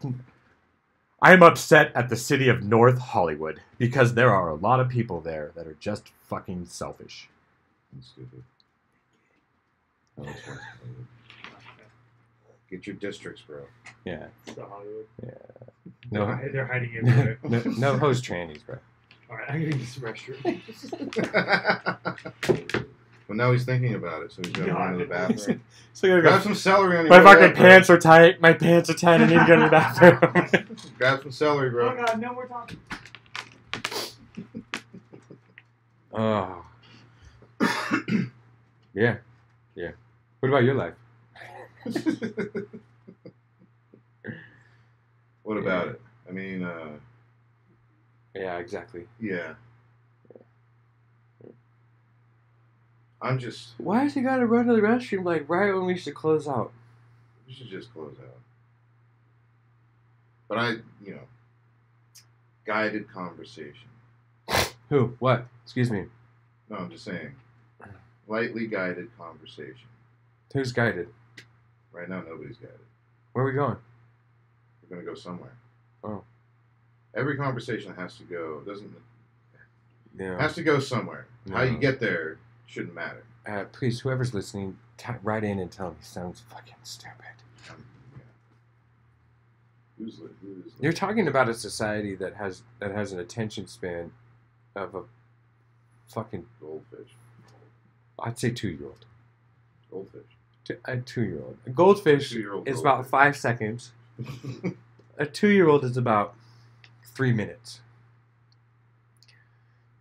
I'm upset at the city of North Hollywood because there are a lot of people there that are just fucking selfish. And stupid. Oh, that's right. Get your districts, bro. Yeah. So Hollywood. Yeah. No, They're hiding everywhere. no host trannies, bro. Alright, I'm gonna use the restroom. Well, now he's thinking about it, so he's gonna run to the bathroom. So you Grab gotta some celery on your my way fucking out, bro. pants are tight. My pants are tight. I need to go to the bathroom. Grab some celery, bro. Oh god, no more talking. Oh. Yeah. Yeah. What about your life? What about it? I mean, Yeah, exactly. yeah. I'm just. Why has he got to run to the restroom like right when we should close out? We should just close out. But I, you know, guided conversation. Who? What? Excuse me. No, I'm just saying. Lightly guided conversation. Who's guided? Right now, nobody's guided. Where are we going? We're going to go somewhere. Oh. Every conversation has to go, Yeah. has to go somewhere. No. How you get there shouldn't matter. Please, whoever's listening, write in and tell me. Sounds fucking stupid. Yeah. Who is You're talking about a society that has an attention span of a fucking, goldfish? I'd say 2-year-old. Goldfish. A 2-year-old. A goldfish 2-year-old is about 5 seconds. A 2-year-old is about 3 minutes.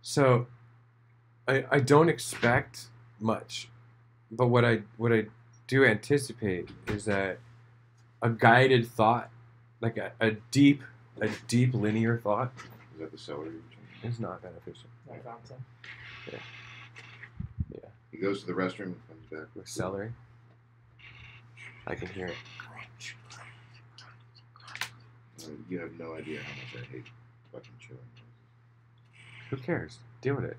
So, I don't expect much, but what I do anticipate is that a guided thought, like a deep linear thought, Is that the celery? is not beneficial. I found some. Yeah. He goes to the restroom and comes back With celery, I can hear it. You have no idea how much I hate fucking chewing. Who cares? Deal with it.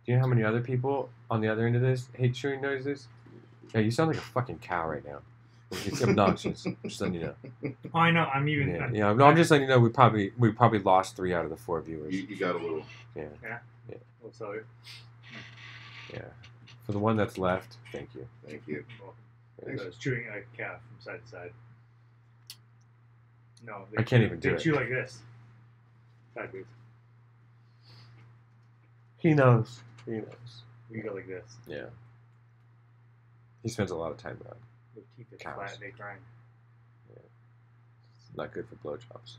Do you know how many other people on the other end of this hate chewing noises? Yeah, you sound like a fucking cow right now. It's obnoxious. Just letting you know. Oh, I know. I'm even. Yeah, no, I'm just letting you know we probably lost 3 out of the 4 viewers. You got a little. Yeah. Well, sorry. Yeah. For the one that's left, thank you. Thank you. I was chewing like a calf from side to side. No, I can't even do they it. chew like this. Sideways. He knows. He knows. We go like this. Yeah. He spends a lot of time around. Their teeth are Cows. flat. They grind. Not good for blowjobs.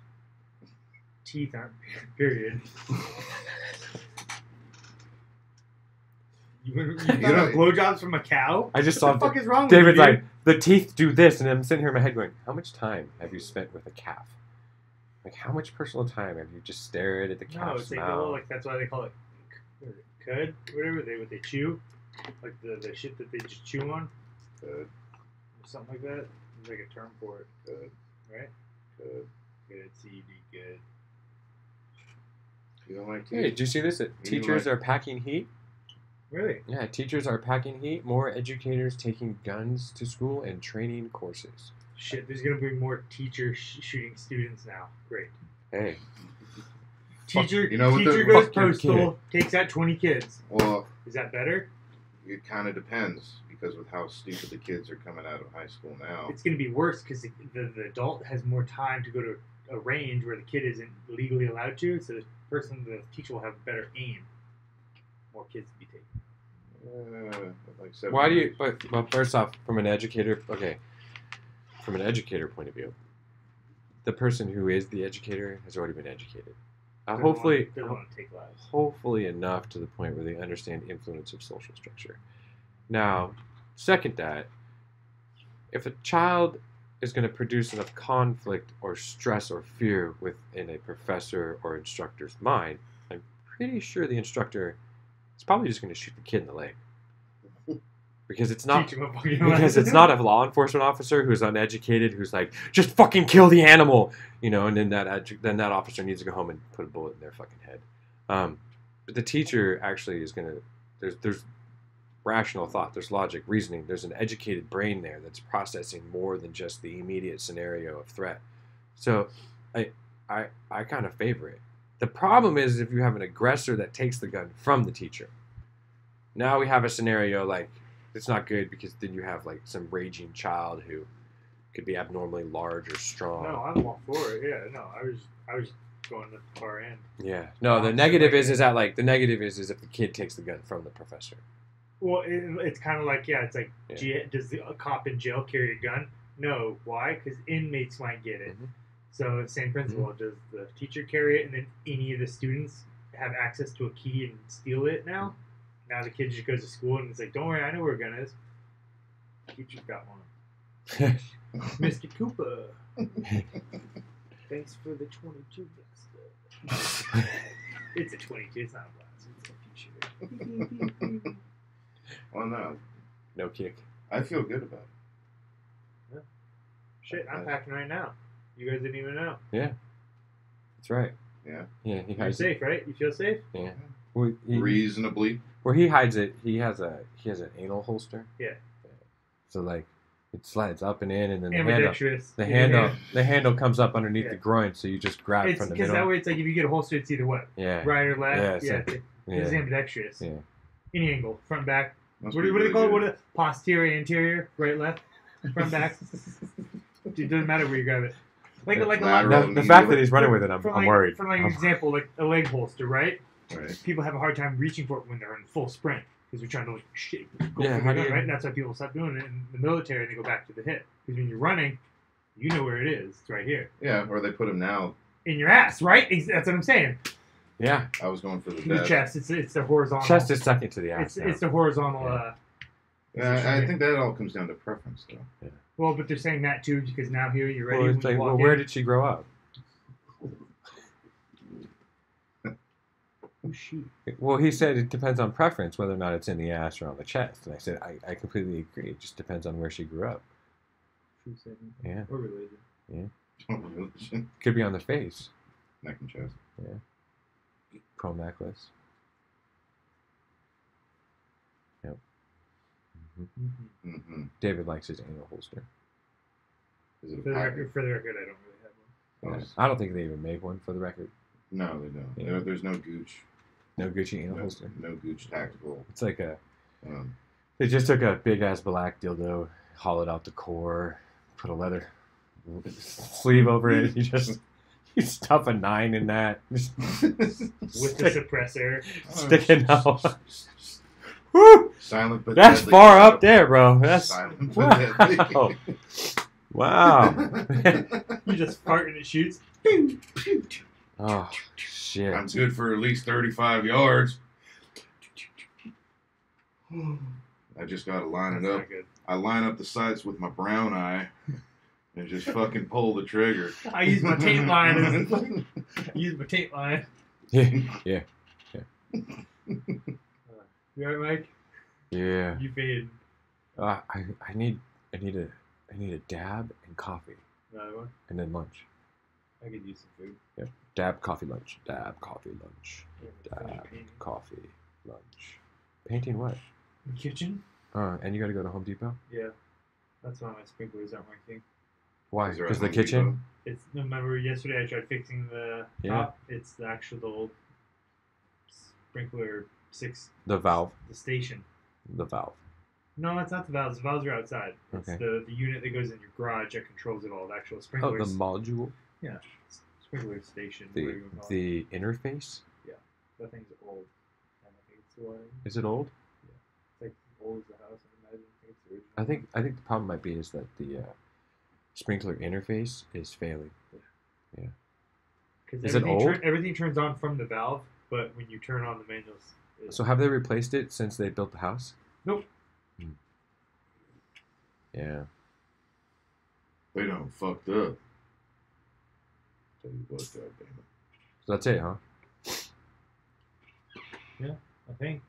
Teeth aren't. Period. You thought of blowjobs from a cow? I just What saw the fuck is wrong David's with you? like, the teeth do this, and I'm sitting here in my head going, how much time have you spent with a calf? Like, how much personal time have you just stared at the No, calf's it's like, mouth? like that's why they call it cud, whatever what they chew, like the shit that they just chew on, Good. or something like that. There's like a term for it. Good. Right? Good. Good. CED. Good. You don't like Hey, did you see this? Teachers are packing heat. Really? Yeah, teachers are packing heat. More educators taking guns to school and training courses. Shit, there's gonna be more teachers shooting students now. Great. Hey, Teacher, You know what teacher the- goes fuck your postal, takes out 20 kids. Well, Is that better? it kind of depends because with how stupid the kids are coming out of high school now. It's gonna be worse because the adult has more time to go to a range where the kid isn't legally allowed to. So the teacher will have better aim. More kids to be taken. Like 7 why do you? years. But well, first off, from an educator, okay, from an educator point of view, the person who is the educator has already been educated. Hopefully, they don't want to take lives. hopefully enough to the point where they understand influence of social structure. Now, second that, if a child is going to produce enough conflict or stress or fear within a professor or instructor's mind, I'm pretty sure the instructor is probably just going to shoot the kid in the leg. Because it's not Teach 'em a fucking because lesson. it's not a law enforcement officer who's uneducated who's like, just fucking kill the animal, and then that officer needs to go home and put a bullet in their fucking head. But the teacher actually is gonna there's rational thought, there's logic, reasoning, there's an educated brain there that's processing more than just the immediate scenario of threat. So I kind of favor it. The problem is if you have an aggressor that takes the gun from the teacher. Now we have a scenario like it's not good because then you have like some raging child who could be abnormally large or strong. No, I'm all for it. Yeah, no, I was going to the far end. Yeah. No, the negative is if the kid takes the gun from the professor. Well, it's kind of like it's like Yeah. does a cop in jail carry a gun? No. Why? Because inmates might get it. Mhm. So same principle. Does the teacher carry it, and then any of the students have access to a key and steal it now? Now the kid just goes to school and it's like, don't worry, I know where a gun is. Teacher's got one. Mr. Cooper. Thanks for the 22 bucks. It's a 22. It's not a blast. It's a future. Well, no, No kick. I feel good about it. Shit, I'm packing right now. You guys didn't even know. Yeah. That's right. Yeah. Yeah, he You're hides it. safe, right? You feel safe? Yeah. Reasonably. Where he hides it, he has an anal holster. Yeah. So like it slides up and in, and then Ambidextrous. the handle comes up underneath Yeah. the groin, so you just grab It's from the because middle. that way it's like if you get a holster, it's either what? Yeah. Right or left? Yeah, Yeah. so- It's Yeah. ambidextrous. Yeah. Any angle. Front, back. Must What be do they really call it? good. What is it? Posterior, anterior, right, left, front, back. It doesn't matter where you grab it. Like a lot. Lateral. The fact that he's running with it, I'm For worried. For like an example, like a leg holster, right? Right. People have a hard time reaching for it when they're in full sprint because they're trying to like shit. Go Yeah, for how the do gun, you- right? And that's why people stop doing it in the military. They go back to the hip because when you're running, you know where it is. It's right here Yeah, or they put him now. in your ass, right? That's what I'm saying. Yeah. I was going for the The best. chest. It's the horizontal. Chest is second to the ass. It's the horizontal. Yeah. Yeah, I think that all comes down to preference, though. Well, but they're saying that too because now here you're ready. Well, when it's you like, walk well, in. where did she grow up? Oh, she. Well, he said it depends on preference, whether or not it's in the ass or on the chest. And I said, I completely agree. It just depends on where she grew up. True statement. Yeah. Or religion. Could be on the face. Neck and chest. Pearl necklace. Yep. Mm-hmm. Mm-hmm. David likes his anal holster. Is it a For the package? record, I don't really have one. Oh, I don't think they even make one for the record. no, they don't. Yeah. There's no Gooch. No Gucci anal No, holster. no Gooch tactical. It's like Um, they just took a big ass black dildo, hollowed out the core, put a leather sleeve over it. You stuff a 9 in that. Just With the suppressor. stick it out. Woo! Silent but That's deadly. far up there, bro. That's Silent but deadly. wow. Wow. You just fart and it shoots. Oh shit. I'm good for at least 35 yards. I just gotta line That's it up. not good. I line up the sights with my brown eye and just fucking pull the trigger. I use my tape line. I use my tape line. Yeah. You alright, Mike? Yeah. You faded. I need a I need a dab and coffee, Another one. and then lunch. I could use some food. Yep. Dab, coffee, lunch. Dab, coffee, lunch. Yeah, Dab, painting. coffee, lunch. Painting what? Kitchen. And you got to go to Home Depot. Yeah, that's why my sprinklers aren't working. Why? Is there a Because the Home kitchen. Depot? It's remember yesterday I tried fixing the Yeah. top. It's the actual sprinkler The valve. the station. The valve. No, it's not the valves. The valves are outside. It's Okay. the unit that goes in your garage that controls it all. The actual Oh, sprinklers. the module. Sprinkler station. whatever you wanna call it. The interface. That thing's old. And I think it's the one. Is it old? It's like as old as the house. I imagine. I think it's the original. I think the problem might be is that the sprinkler interface is failing. Because Is it old? Everything turns on from the valve, but when you turn on the manuals, So have they replaced it since they built the house? Nope. Yeah. They done fucked up. Tell you what, goddammit. So that's it, huh? I think.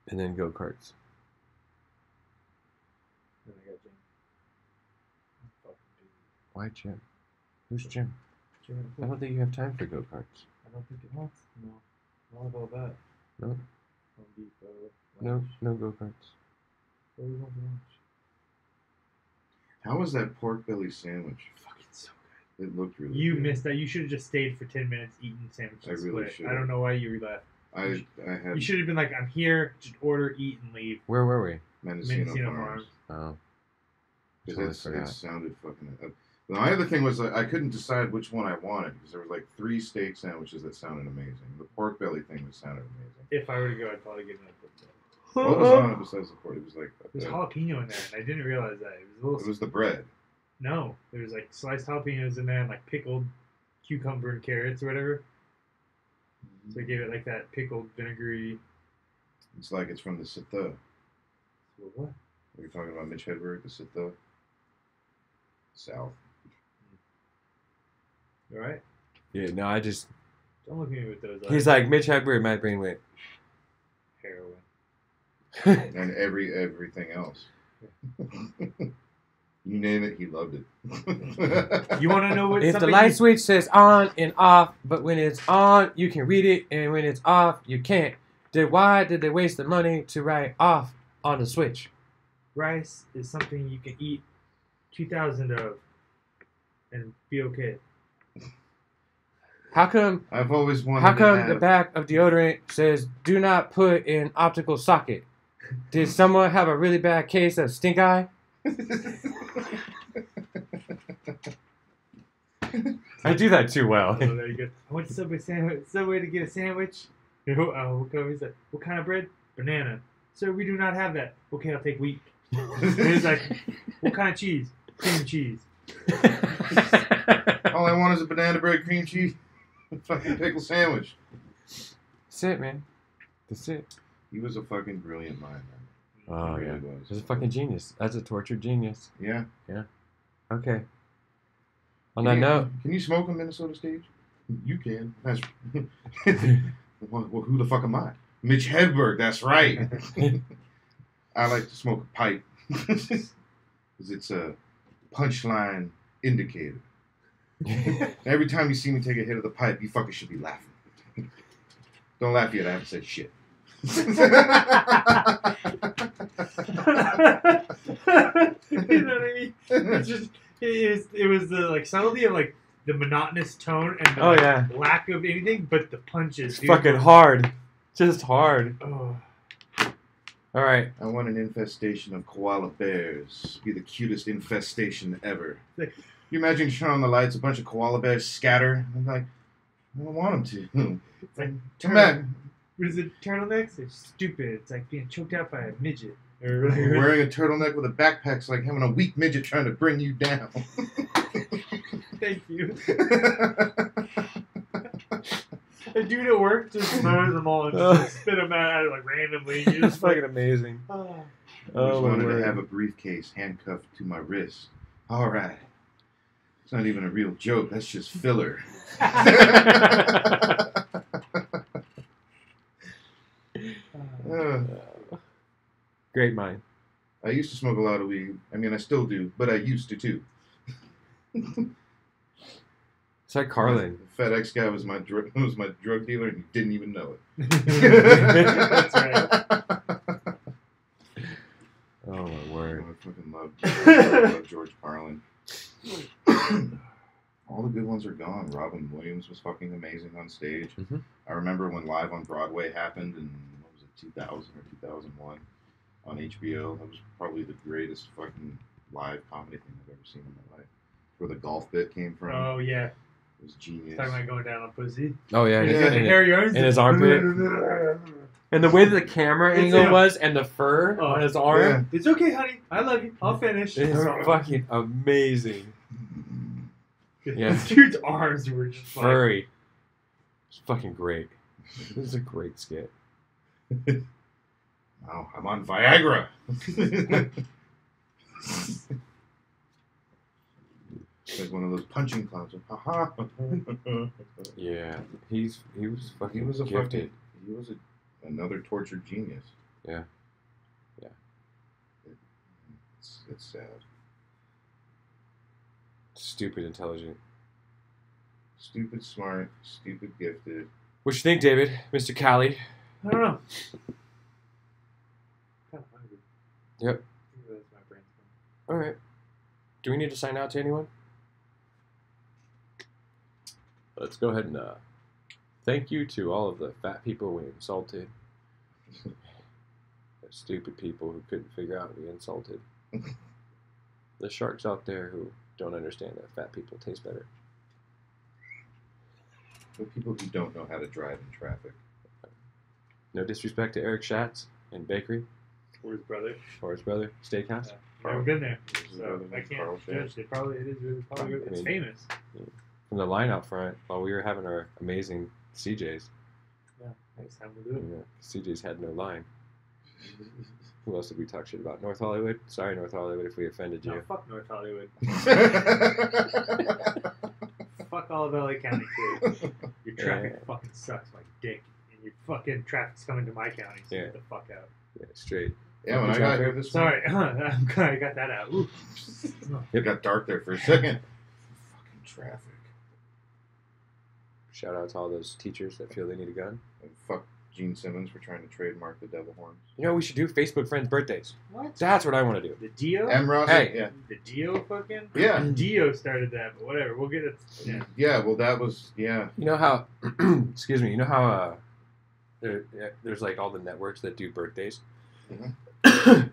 And then go karts. Then I got Jim. I'm fucking busy. Why Jim? Who's Jim? Jim, I don't think you have time for go karts. I don't think it wants. No. Not about that. No, Home Depot. no, lunch. no go karts. What do you want for lunch? How was that pork belly sandwich? Fucking so It looked really You good. missed that. You should have just stayed for 10 minutes eating sandwiches. I really split. should've. I don't know why you left. I had You should have been like, I'm here, just order, eat, and leave. Where were we? Mendocino Mendocino Farms. Oh. Because Totally it forgot. sounded fucking. My other thing was I couldn't decide which one I wanted because there was like 3 steak sandwiches that sounded amazing. The pork belly thing that sounded amazing. If I were to go, I'd probably get another pizza. What was on it besides the pork? It was like There's jalapeno in there, and I didn't realize that. It was a little. it was the bread. No, there's like sliced jalapenos in there, and like pickled cucumber and carrots or whatever. So I gave it like that pickled vinegary. It's like it's from the Sitha. What? We were talking about Mitch Hedberg, the Sitha. South. All right. Yeah, no, I just. Don't look at me with those. He's like, Mitch Hedberg, Matt Greenway. heroin. And everything else. You name it, he loved it. You want to know what? If the something light you- switch says on and off, but when it's on, you can read it, and when it's off, you can't. Then why did they waste the money to write off on the switch? Rice is something you can eat 2,000 of and be okay. How come? I've always wanted How to come have... the back of deodorant says "Do not put in optical socket"? Did someone have a really bad case of stink eye? I do that too well. Oh, there you go. I went to Subway to get a sandwich. He's like, what kind of bread? Banana. Sir, we do not have that. Okay, I'll take wheat. And he's like, what kind of cheese? Cream cheese. All I want is a banana bread, cream cheese, and fucking pickle sandwich. That's it, man. That's it. He was a fucking brilliant mind, man. Oh, He yeah. really was. He's a fucking genius. That's a tortured genius. Yeah. Okay. On that note, Can you smoke on Minnesota stage? You can. That's. well, who the fuck am I? Mitch Hedberg. That's right. I like to smoke a pipe because it's a punchline indicator. Every time you see me take a hit of the pipe, you fuckers should be laughing. Don't laugh yet. I haven't said shit. You know what I mean? It's just, it was the like subtlety of like the monotonous tone and the Oh, yeah. lack of anything, but the punches. it's Dude. fucking hard. Just hard. Oh. All right. I want an infestation of koala bears. Be the cutest infestation ever. Like- You imagine you turn on the lights, a bunch of koala bears scatter. I'm like, I don't want them to. It's like Come back. What is it? Turtlenecks? It's stupid. It's like being choked out by a midget. Or Wearing a turtleneck with a backpack's like having a weak midget trying to bring you down. Thank you. A dude at work just throws them all and just spit them out like randomly. You It's just fucking amazing. oh. I just Oh, my wanted to word. have a briefcase handcuffed to my wrist. All right. It's not even a real joke. That's just filler. Great mind. I used to smoke a lot of weed. I mean, I still do, but I used to too. It's like Carlin. The FedEx guy was my drug dealer, and he didn't even know it. That's right. Oh my word. I fucking love George Carlin. All the good ones are gone. Robin Williams was fucking amazing on stage. Mm-hmm. I remember when Live on Broadway happened in, what was it, 2000 or 2001 on HBO. That was probably the greatest fucking live comedy thing I've ever seen in my life. Where the golf bit came from. Oh, yeah. It was genius. Talking about going down on pussy. Oh yeah, And he's Yeah. got the hairy arms. in his armpit. And the way that the camera angle was and the fur on his arm. Yeah. It's okay, honey. I love you. I'll finish. It's fucking amazing. Yeah. This dude's arms were just Furry. It's fucking great. This is a great skit. Wow, I'm on Viagra. Like one of those punching clowns. Ha Yeah, he was fucking He was a gifted. another tortured genius. Yeah. It's sad. Stupid intelligent. Stupid smart, stupid gifted. What you think, David? Mr. Callie? I don't know. Kind of hungry. Yep. I think that's my brain's All right. Do we need to sign out to anyone? Let's go ahead and thank you to all of the fat people we insulted. The stupid people who couldn't figure out we insulted. The sharks out there who don't understand that fat people taste better. The people who don't know how to drive in traffic. No disrespect to Eric Schatz and Bakery Or his brother. or his brother, Steakhouse. Never been there, His so brother I named can't Carl judge. Schatz. It is really probably good. I It's mean- famous. From the line out front while we were having our amazing CJs. Yeah, next time we'll do it. Yeah, CJs had no line. Who else did we talk shit about? North Hollywood? Sorry, North Hollywood, if we offended you. No, fuck North Hollywood. Fuck all of LA County too. Your traffic Yeah. fucking sucks like dick, and your fucking traffic's coming to my county. So Yeah. get the fuck out. Yeah, straight. Yeah, when I got here this Sorry, I'm glad I got that out. Ooh. It got dark there for a second. Fucking traffic. Shout out to all those teachers that feel they need a gun. And fuck Gene Simmons for trying to trademark the devil horns. You know what we should do? Facebook friends' birthdays. What? That's what I want to do. The Dio? Ross, Hey. yeah. The Dio fucking? Yeah. Dio started that, but whatever. We'll get it. Yeah. Yeah, well, that was, yeah. You know how, excuse me, you know how there's like all the networks that do birthdays? Mhm.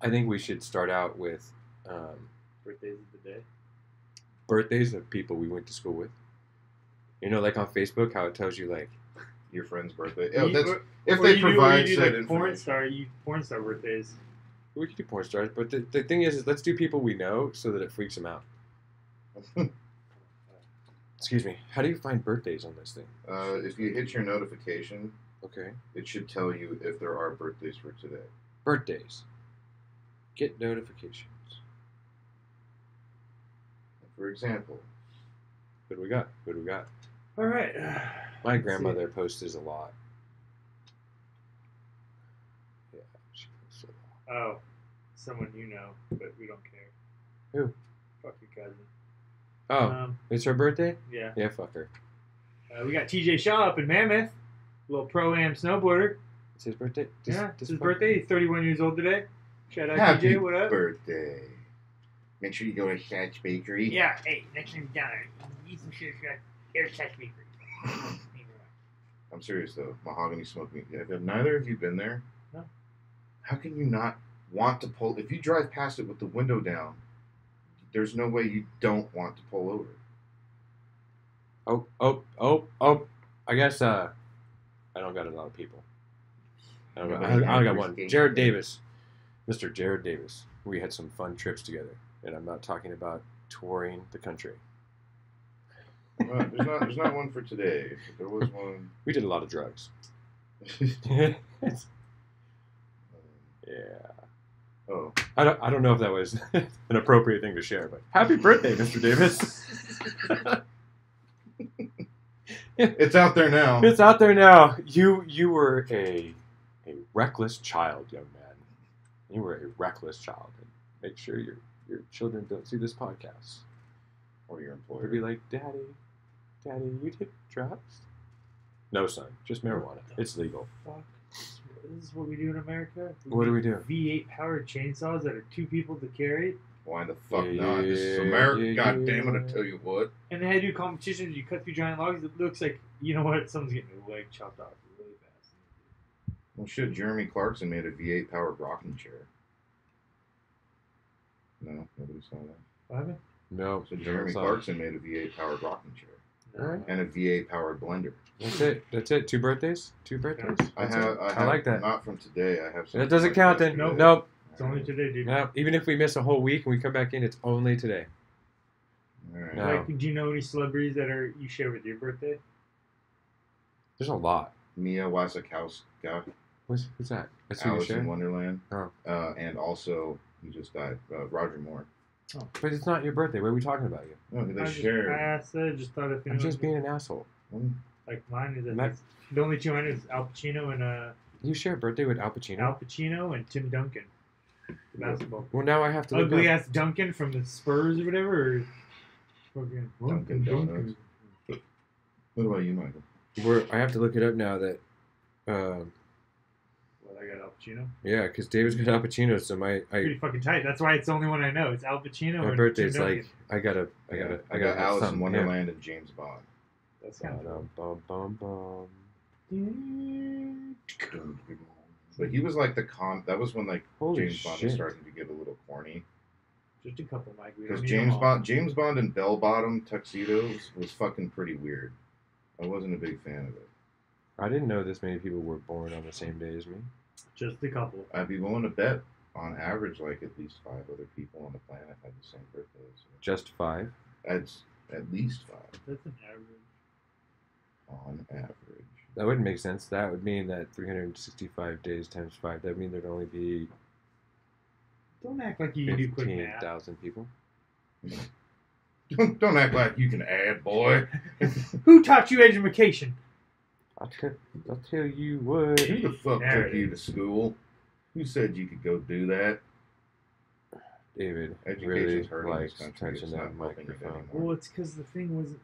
I think we should start out with Birthdays of the day. birthdays of people we went to school with. You know, like on Facebook, how it tells you like, Your friend's birthday. Oh, You- that's, or- if or they you do- or provide you do, said like porn information. star birthdays. we could do porn stars, but the thing is let's do people we know so that it freaks them out. Excuse me. How do you find birthdays on this thing? If you hit your notification, Okay. it should tell you if there are birthdays for today. Birthdays. Get notifications. For example, What do we got? What do we got? All right. My Let's grandmother posts a lot. Yeah, she posts a lot. Oh, someone you know, but we don't care. Who? Fuck your cousin. Oh, it's her birthday? Yeah. Yeah, fuck her. We got TJ Shaw up in Mammoth. Little pro-am snowboarder. It's his birthday? It's his birthday. He's 31 years old today. Shout out happy TJ, what up? birthday. Make sure you go to Shatch Bakery. Yeah, hey, next time you're down there, eat some shit at Air Touch Bakery. I'm serious though. Mahogany Smoke Meat. Have neither of you been there? No. How can you not want to pull? If you drive past it with the window down, there's no way you don't want to pull over. Oh. I guess I don't got a lot of people. I only got one. Jared Davis. Mr. Jared Davis. We had some fun trips together. And I'm not talking about touring the country. Well, there's not one for today. But there was one. We did a lot of drugs. Yeah. Oh. I don't know if that was an appropriate thing to share, but happy birthday, Mr. Davis. It's out there now. It's out there now. You were a reckless child, young man. You were a reckless child. And make sure your children don't see this podcast. Or your employer. They'd be like, Daddy, you take drugs? No, son. Just marijuana. It's legal. Fuck. This is what we do in America? What do we do? V8 powered chainsaws that are 2 people to carry. Why the fuck Yeah, not? This is America, yeah, God damn it, yeah. I tell you what. And they had to do competitions. You cut through giant logs. It looks like, you know what? Someone's getting their leg chopped off really fast. Well, shit, Jeremy Clarkson made a V8 powered rocking chair. No, nobody saw that. What happened? No. So Jeremy Clarkson made a V8 powered rocking chair. Alright. And a V8 powered blender. That's it. 2 birthdays? 2 birthdays? I That's have, it. I like that. Not from today. I have some. That doesn't count then. Nope. Nope. It's only today, dude. No. Even if we miss a whole week and we come back in, it's only today. Alright. No. Like, do you know any celebrities that are you share with your birthday? There's a lot. Mia Wasikowska, Who's that? That's who you Alice share? in Wonderland. Oh. And also, he just died, Roger Moore. But it's not your birthday. What are we talking about you? No, they I shared. asked that. Just thought if I'm anyone just being an asshole. like mine is Mac- the only 2 I know is Al Pacino and You share a birthday with Al Pacino? Tim Duncan, the basketball. Well, now I have to look Ugly up. ass Duncan from the Spurs or whatever. Or fucking Dunkin' Donuts. What about you, Michael? I have to look it up now that, Well, I got Al Pacino. yeah, because David's got Al Pacino, so Pretty fucking tight. That's why it's the only one I know. It's Al Pacino. my and birthday's Tim Duncan. like, I gotta I got have Alice in something. Wonderland and James Bond. That's kind of Bum, bum, bum. But he was like the that was when like Holy James Bond was shit. starting to get a little corny. just a couple, Mike. We Because don't need them all. James Bond in bell bottom tuxedos was fucking pretty weird. I wasn't a big fan of it. I didn't know this many people were born on the same day as me. Just a couple. I'd be willing to bet, on average, like at least 5 other people on the planet had the same birthday. So Just 5. that's at least 5 That's an average. on average. That wouldn't make sense. That would mean that 365 days times 5. That would mean there'd only be Don't act like you do quick math. 15,000 people. Don't act like you can add, boy. Who taught you education? I'll tell you what. Who the fuck There took it you to school? Who said you could go do that? David Education's really hurting this likes country. It's touching not that helping it microphone. anymore. Well, it's because the thing wasn't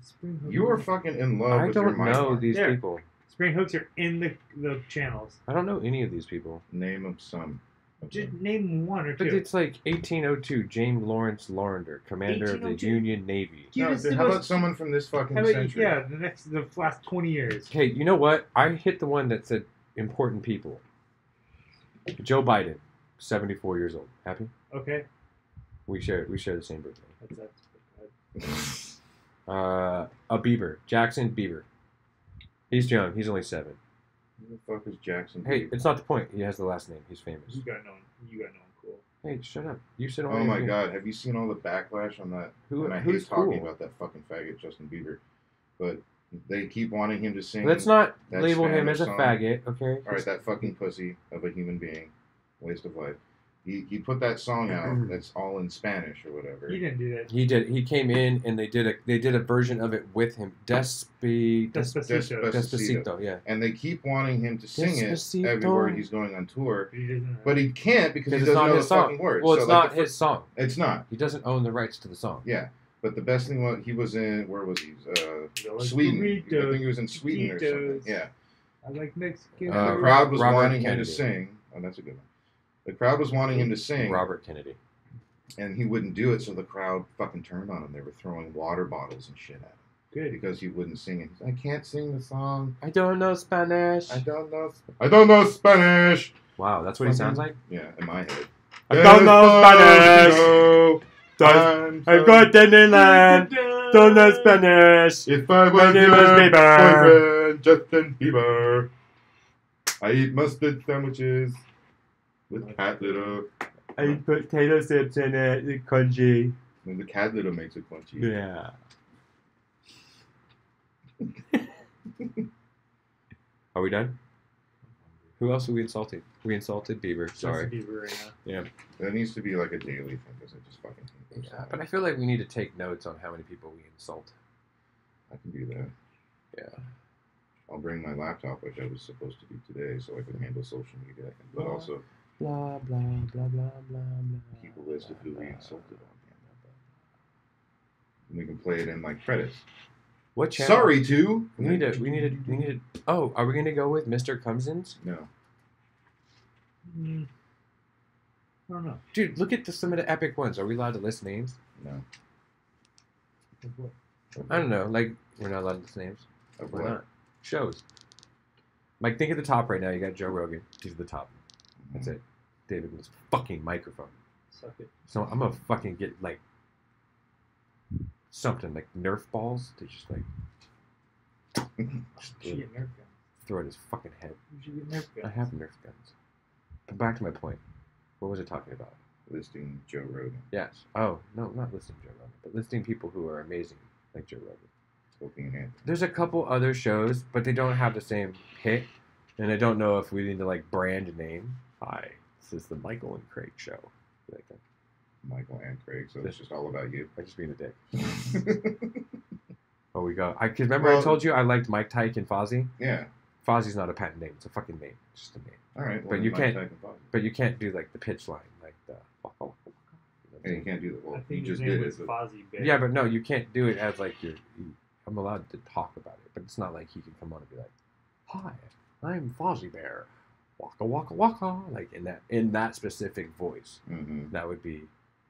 the spring hooks. You were fucking in love I with your don't mic. know mark. these There. people. Spring hooks are in the channels. I don't know any of these people. Name of some. Just name one or But two. it's like 1802, James Lawrence Lander, commander of the 1802. Union Navy. Give No, us the how about most- someone from this fucking How about century? yeah, the last 20 years. Okay, you know what? I hit the one that said important people. Joe Biden, 74 years old. Happy? Okay, We share the same birthday. that's A Bieber, Jackson Bieber. He's young. He's only 7. Who the fuck is Jackson? Hey, Bieber? it's not the point. He has the last name. He's famous. you got no cool. Hey, shut up. You said Oh only. my god, have you seen all the backlash on that? And I hate Who's talking cool? about that fucking faggot Justin Bieber. But they keep wanting him to sing. Let's not that label him Spanish as a song. faggot, okay? Alright, that fucking pussy of a human being. Waste of life. He put that song out that's all in Spanish or whatever. He didn't do that. He did. He came in and they did a version of it with him. Despacito. Despacito. Yeah. And they keep wanting him to sing Despacito. it everywhere he's going on tour. But he doesn't. But he can't because he Because doesn't it's not know the his song. fucking words. Well, it's So, like, not his song. It's not. He doesn't own the rights to the song. Yeah. But the best thing was he was in, where was he? Like Sweden. I burritos, think he was in Sweden or something. taquitos. Yeah. I like Mexican. The Uh, crowd was Robert wanting him Kennedy. to sing. Oh, that's a good one. The crowd was wanting him to sing, Robert Kennedy. and he wouldn't do it, so the crowd fucking turned on him. They were throwing water bottles and shit at him Good. because he wouldn't sing it. He's like, I can't sing the song. I don't know Spanish. I don't know Spanish. Wow, that's what he sounds like. Yeah, in my head. I don't know Spanish. Spanish. I've got Disneyland. Don't know Spanish. If I My was name your is Bieber. boyfriend, Justin Bieber, I eat mustard sandwiches with cat litter. I eat potato chips in it. It's crunchy. And the cat litter makes it crunchy. Yeah. Are we done? Who else are we insulting? We insulted Bieber. Sorry. Justin Bieber right now. That needs to be like a daily thing because I just fucking hate those Yeah, songs. but I feel like we need to take notes on how many people we insult. I can do that. Yeah. I'll bring my laptop, which I was supposed to do today, so I can handle social media. But Well, also, Blah, blah, blah, blah, blah, blah. Keep a list of who we insulted on here. We can play it in like credits. What channel? Sorry to. We need to. Oh, are we gonna go with Mr. Cumsins? No. I don't know. Dude, look at some of the epic ones. Are we allowed to list names? No. I don't know. Like, we're not allowed to list names. Of We're what? not. Shows. Like, think at the top right now. You got Joe Rogan. He's at the top. That's it. David with his fucking microphone. Suck it. So I'm gonna fucking get, like, something like Nerf balls to just, like, You should get Nerf guns. throw at his fucking head. You should get Nerf guns. I have Nerf guns. But back to my point. What was I talking about? Listing Joe Rogan. Yes. Oh, no, not listing Joe Rogan, but listing people who are amazing, like Joe Rogan. Opie and Anthony. There's a couple other shows, but they don't have the same hit, and I don't know if we need to, like, brand a name. Hi, this is the Michael and Craig show. You like that? Michael and Craig. So it's just all about you. I just being a dick. Oh, we go. Cause remember I Well- told you I liked Mike Tyke and Fozzie? Yeah. Fozzie's not a patent name. It's a fucking name. It's just a name. All right. But you Mike can't- Tyson Fox. But you can't do, like, the pitch line, like the... And you can't do that. I Well, you think his just name did was it. Fozzie Bear. Yeah, but no, you can't do it as, like, I'm allowed to talk about it, but it's not like he can come on and be like, "Hi, I'm Fozzie Bear, waka waka waka," like in that specific voice. Mm-hmm. That would be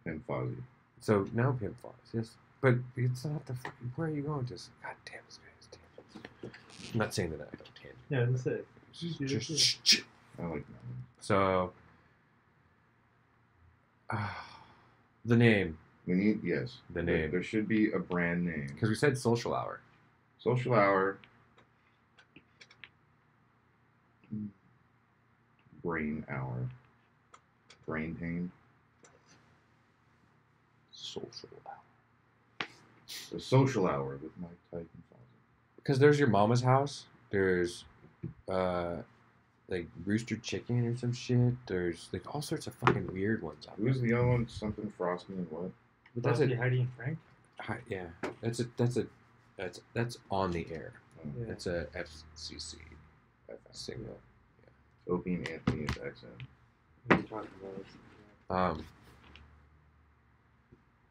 And Fozzie. so. Now Pimp Foz, yes, but it's not the fucking. Where are you going? Just God damn this guy's tangents. I'm not saying that I don't tangent. Yeah, that's it. Just I like that one. so. The name, We need, yes. The name. There should be a brand name. because we said Social Hour. Social Hour. Brain Hour. Brain Pain. Social Hour. The Social Hour with Mike Tyke and Fozzie. Because there's your mama's house. There's, like Rooster Chicken or some shit. There's like all sorts of fucking weird ones out Who's there. the other one? Something Frosty and what? But that's Frosty, it. Heidi, and Frank. Yeah, that's on the air. Yeah. That's a FCC FM. signal. Opie and Anthony is XM. We were talking about it.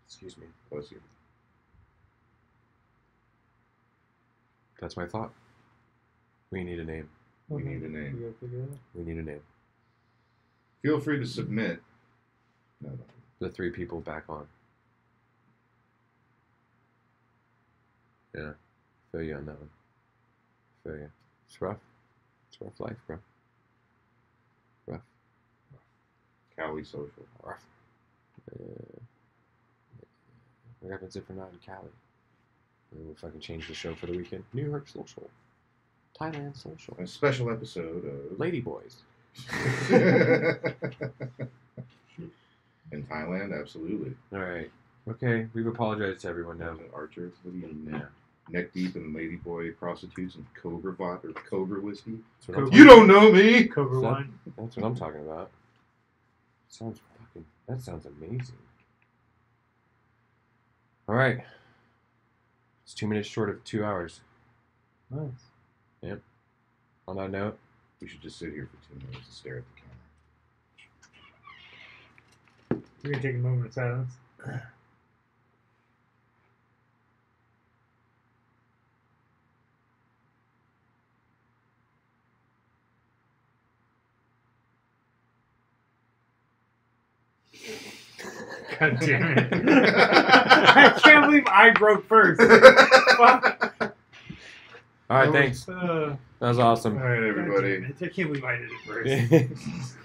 Excuse me. Bless you. That's my thought. We need a name. We need a name. We gotta figure it out. We need a name. Feel free to submit. No. The three people back on. Yeah, feel you on that one. Feel you. It's rough. It's rough life, bro. Rough. Cali Social. Rough. What happens if we're not in Cali? And we'll fucking change the show for the weekend. New York Social. Thailand Social. A special episode of Lady Boys. In Thailand, absolutely. Alright. Okay, we've apologized to everyone now. Archer, what do you mean? Yeah. Neck deep in ladyboy prostitutes and Cobra vodka or Cobra whiskey. That's what, I'm Cobra- You don't know me. Cobra That- One. that's what I'm talking about. That sounds amazing. Alright. It's 2 minutes short of 2 hours. Nice. On that note, We should just sit here for 2 minutes and stare at the camera. We're gonna take a moment of silence. God damn it. I can't believe I broke first. Fuck. alright, thanks. All That was awesome. All right, everybody. I can't believe I did it first.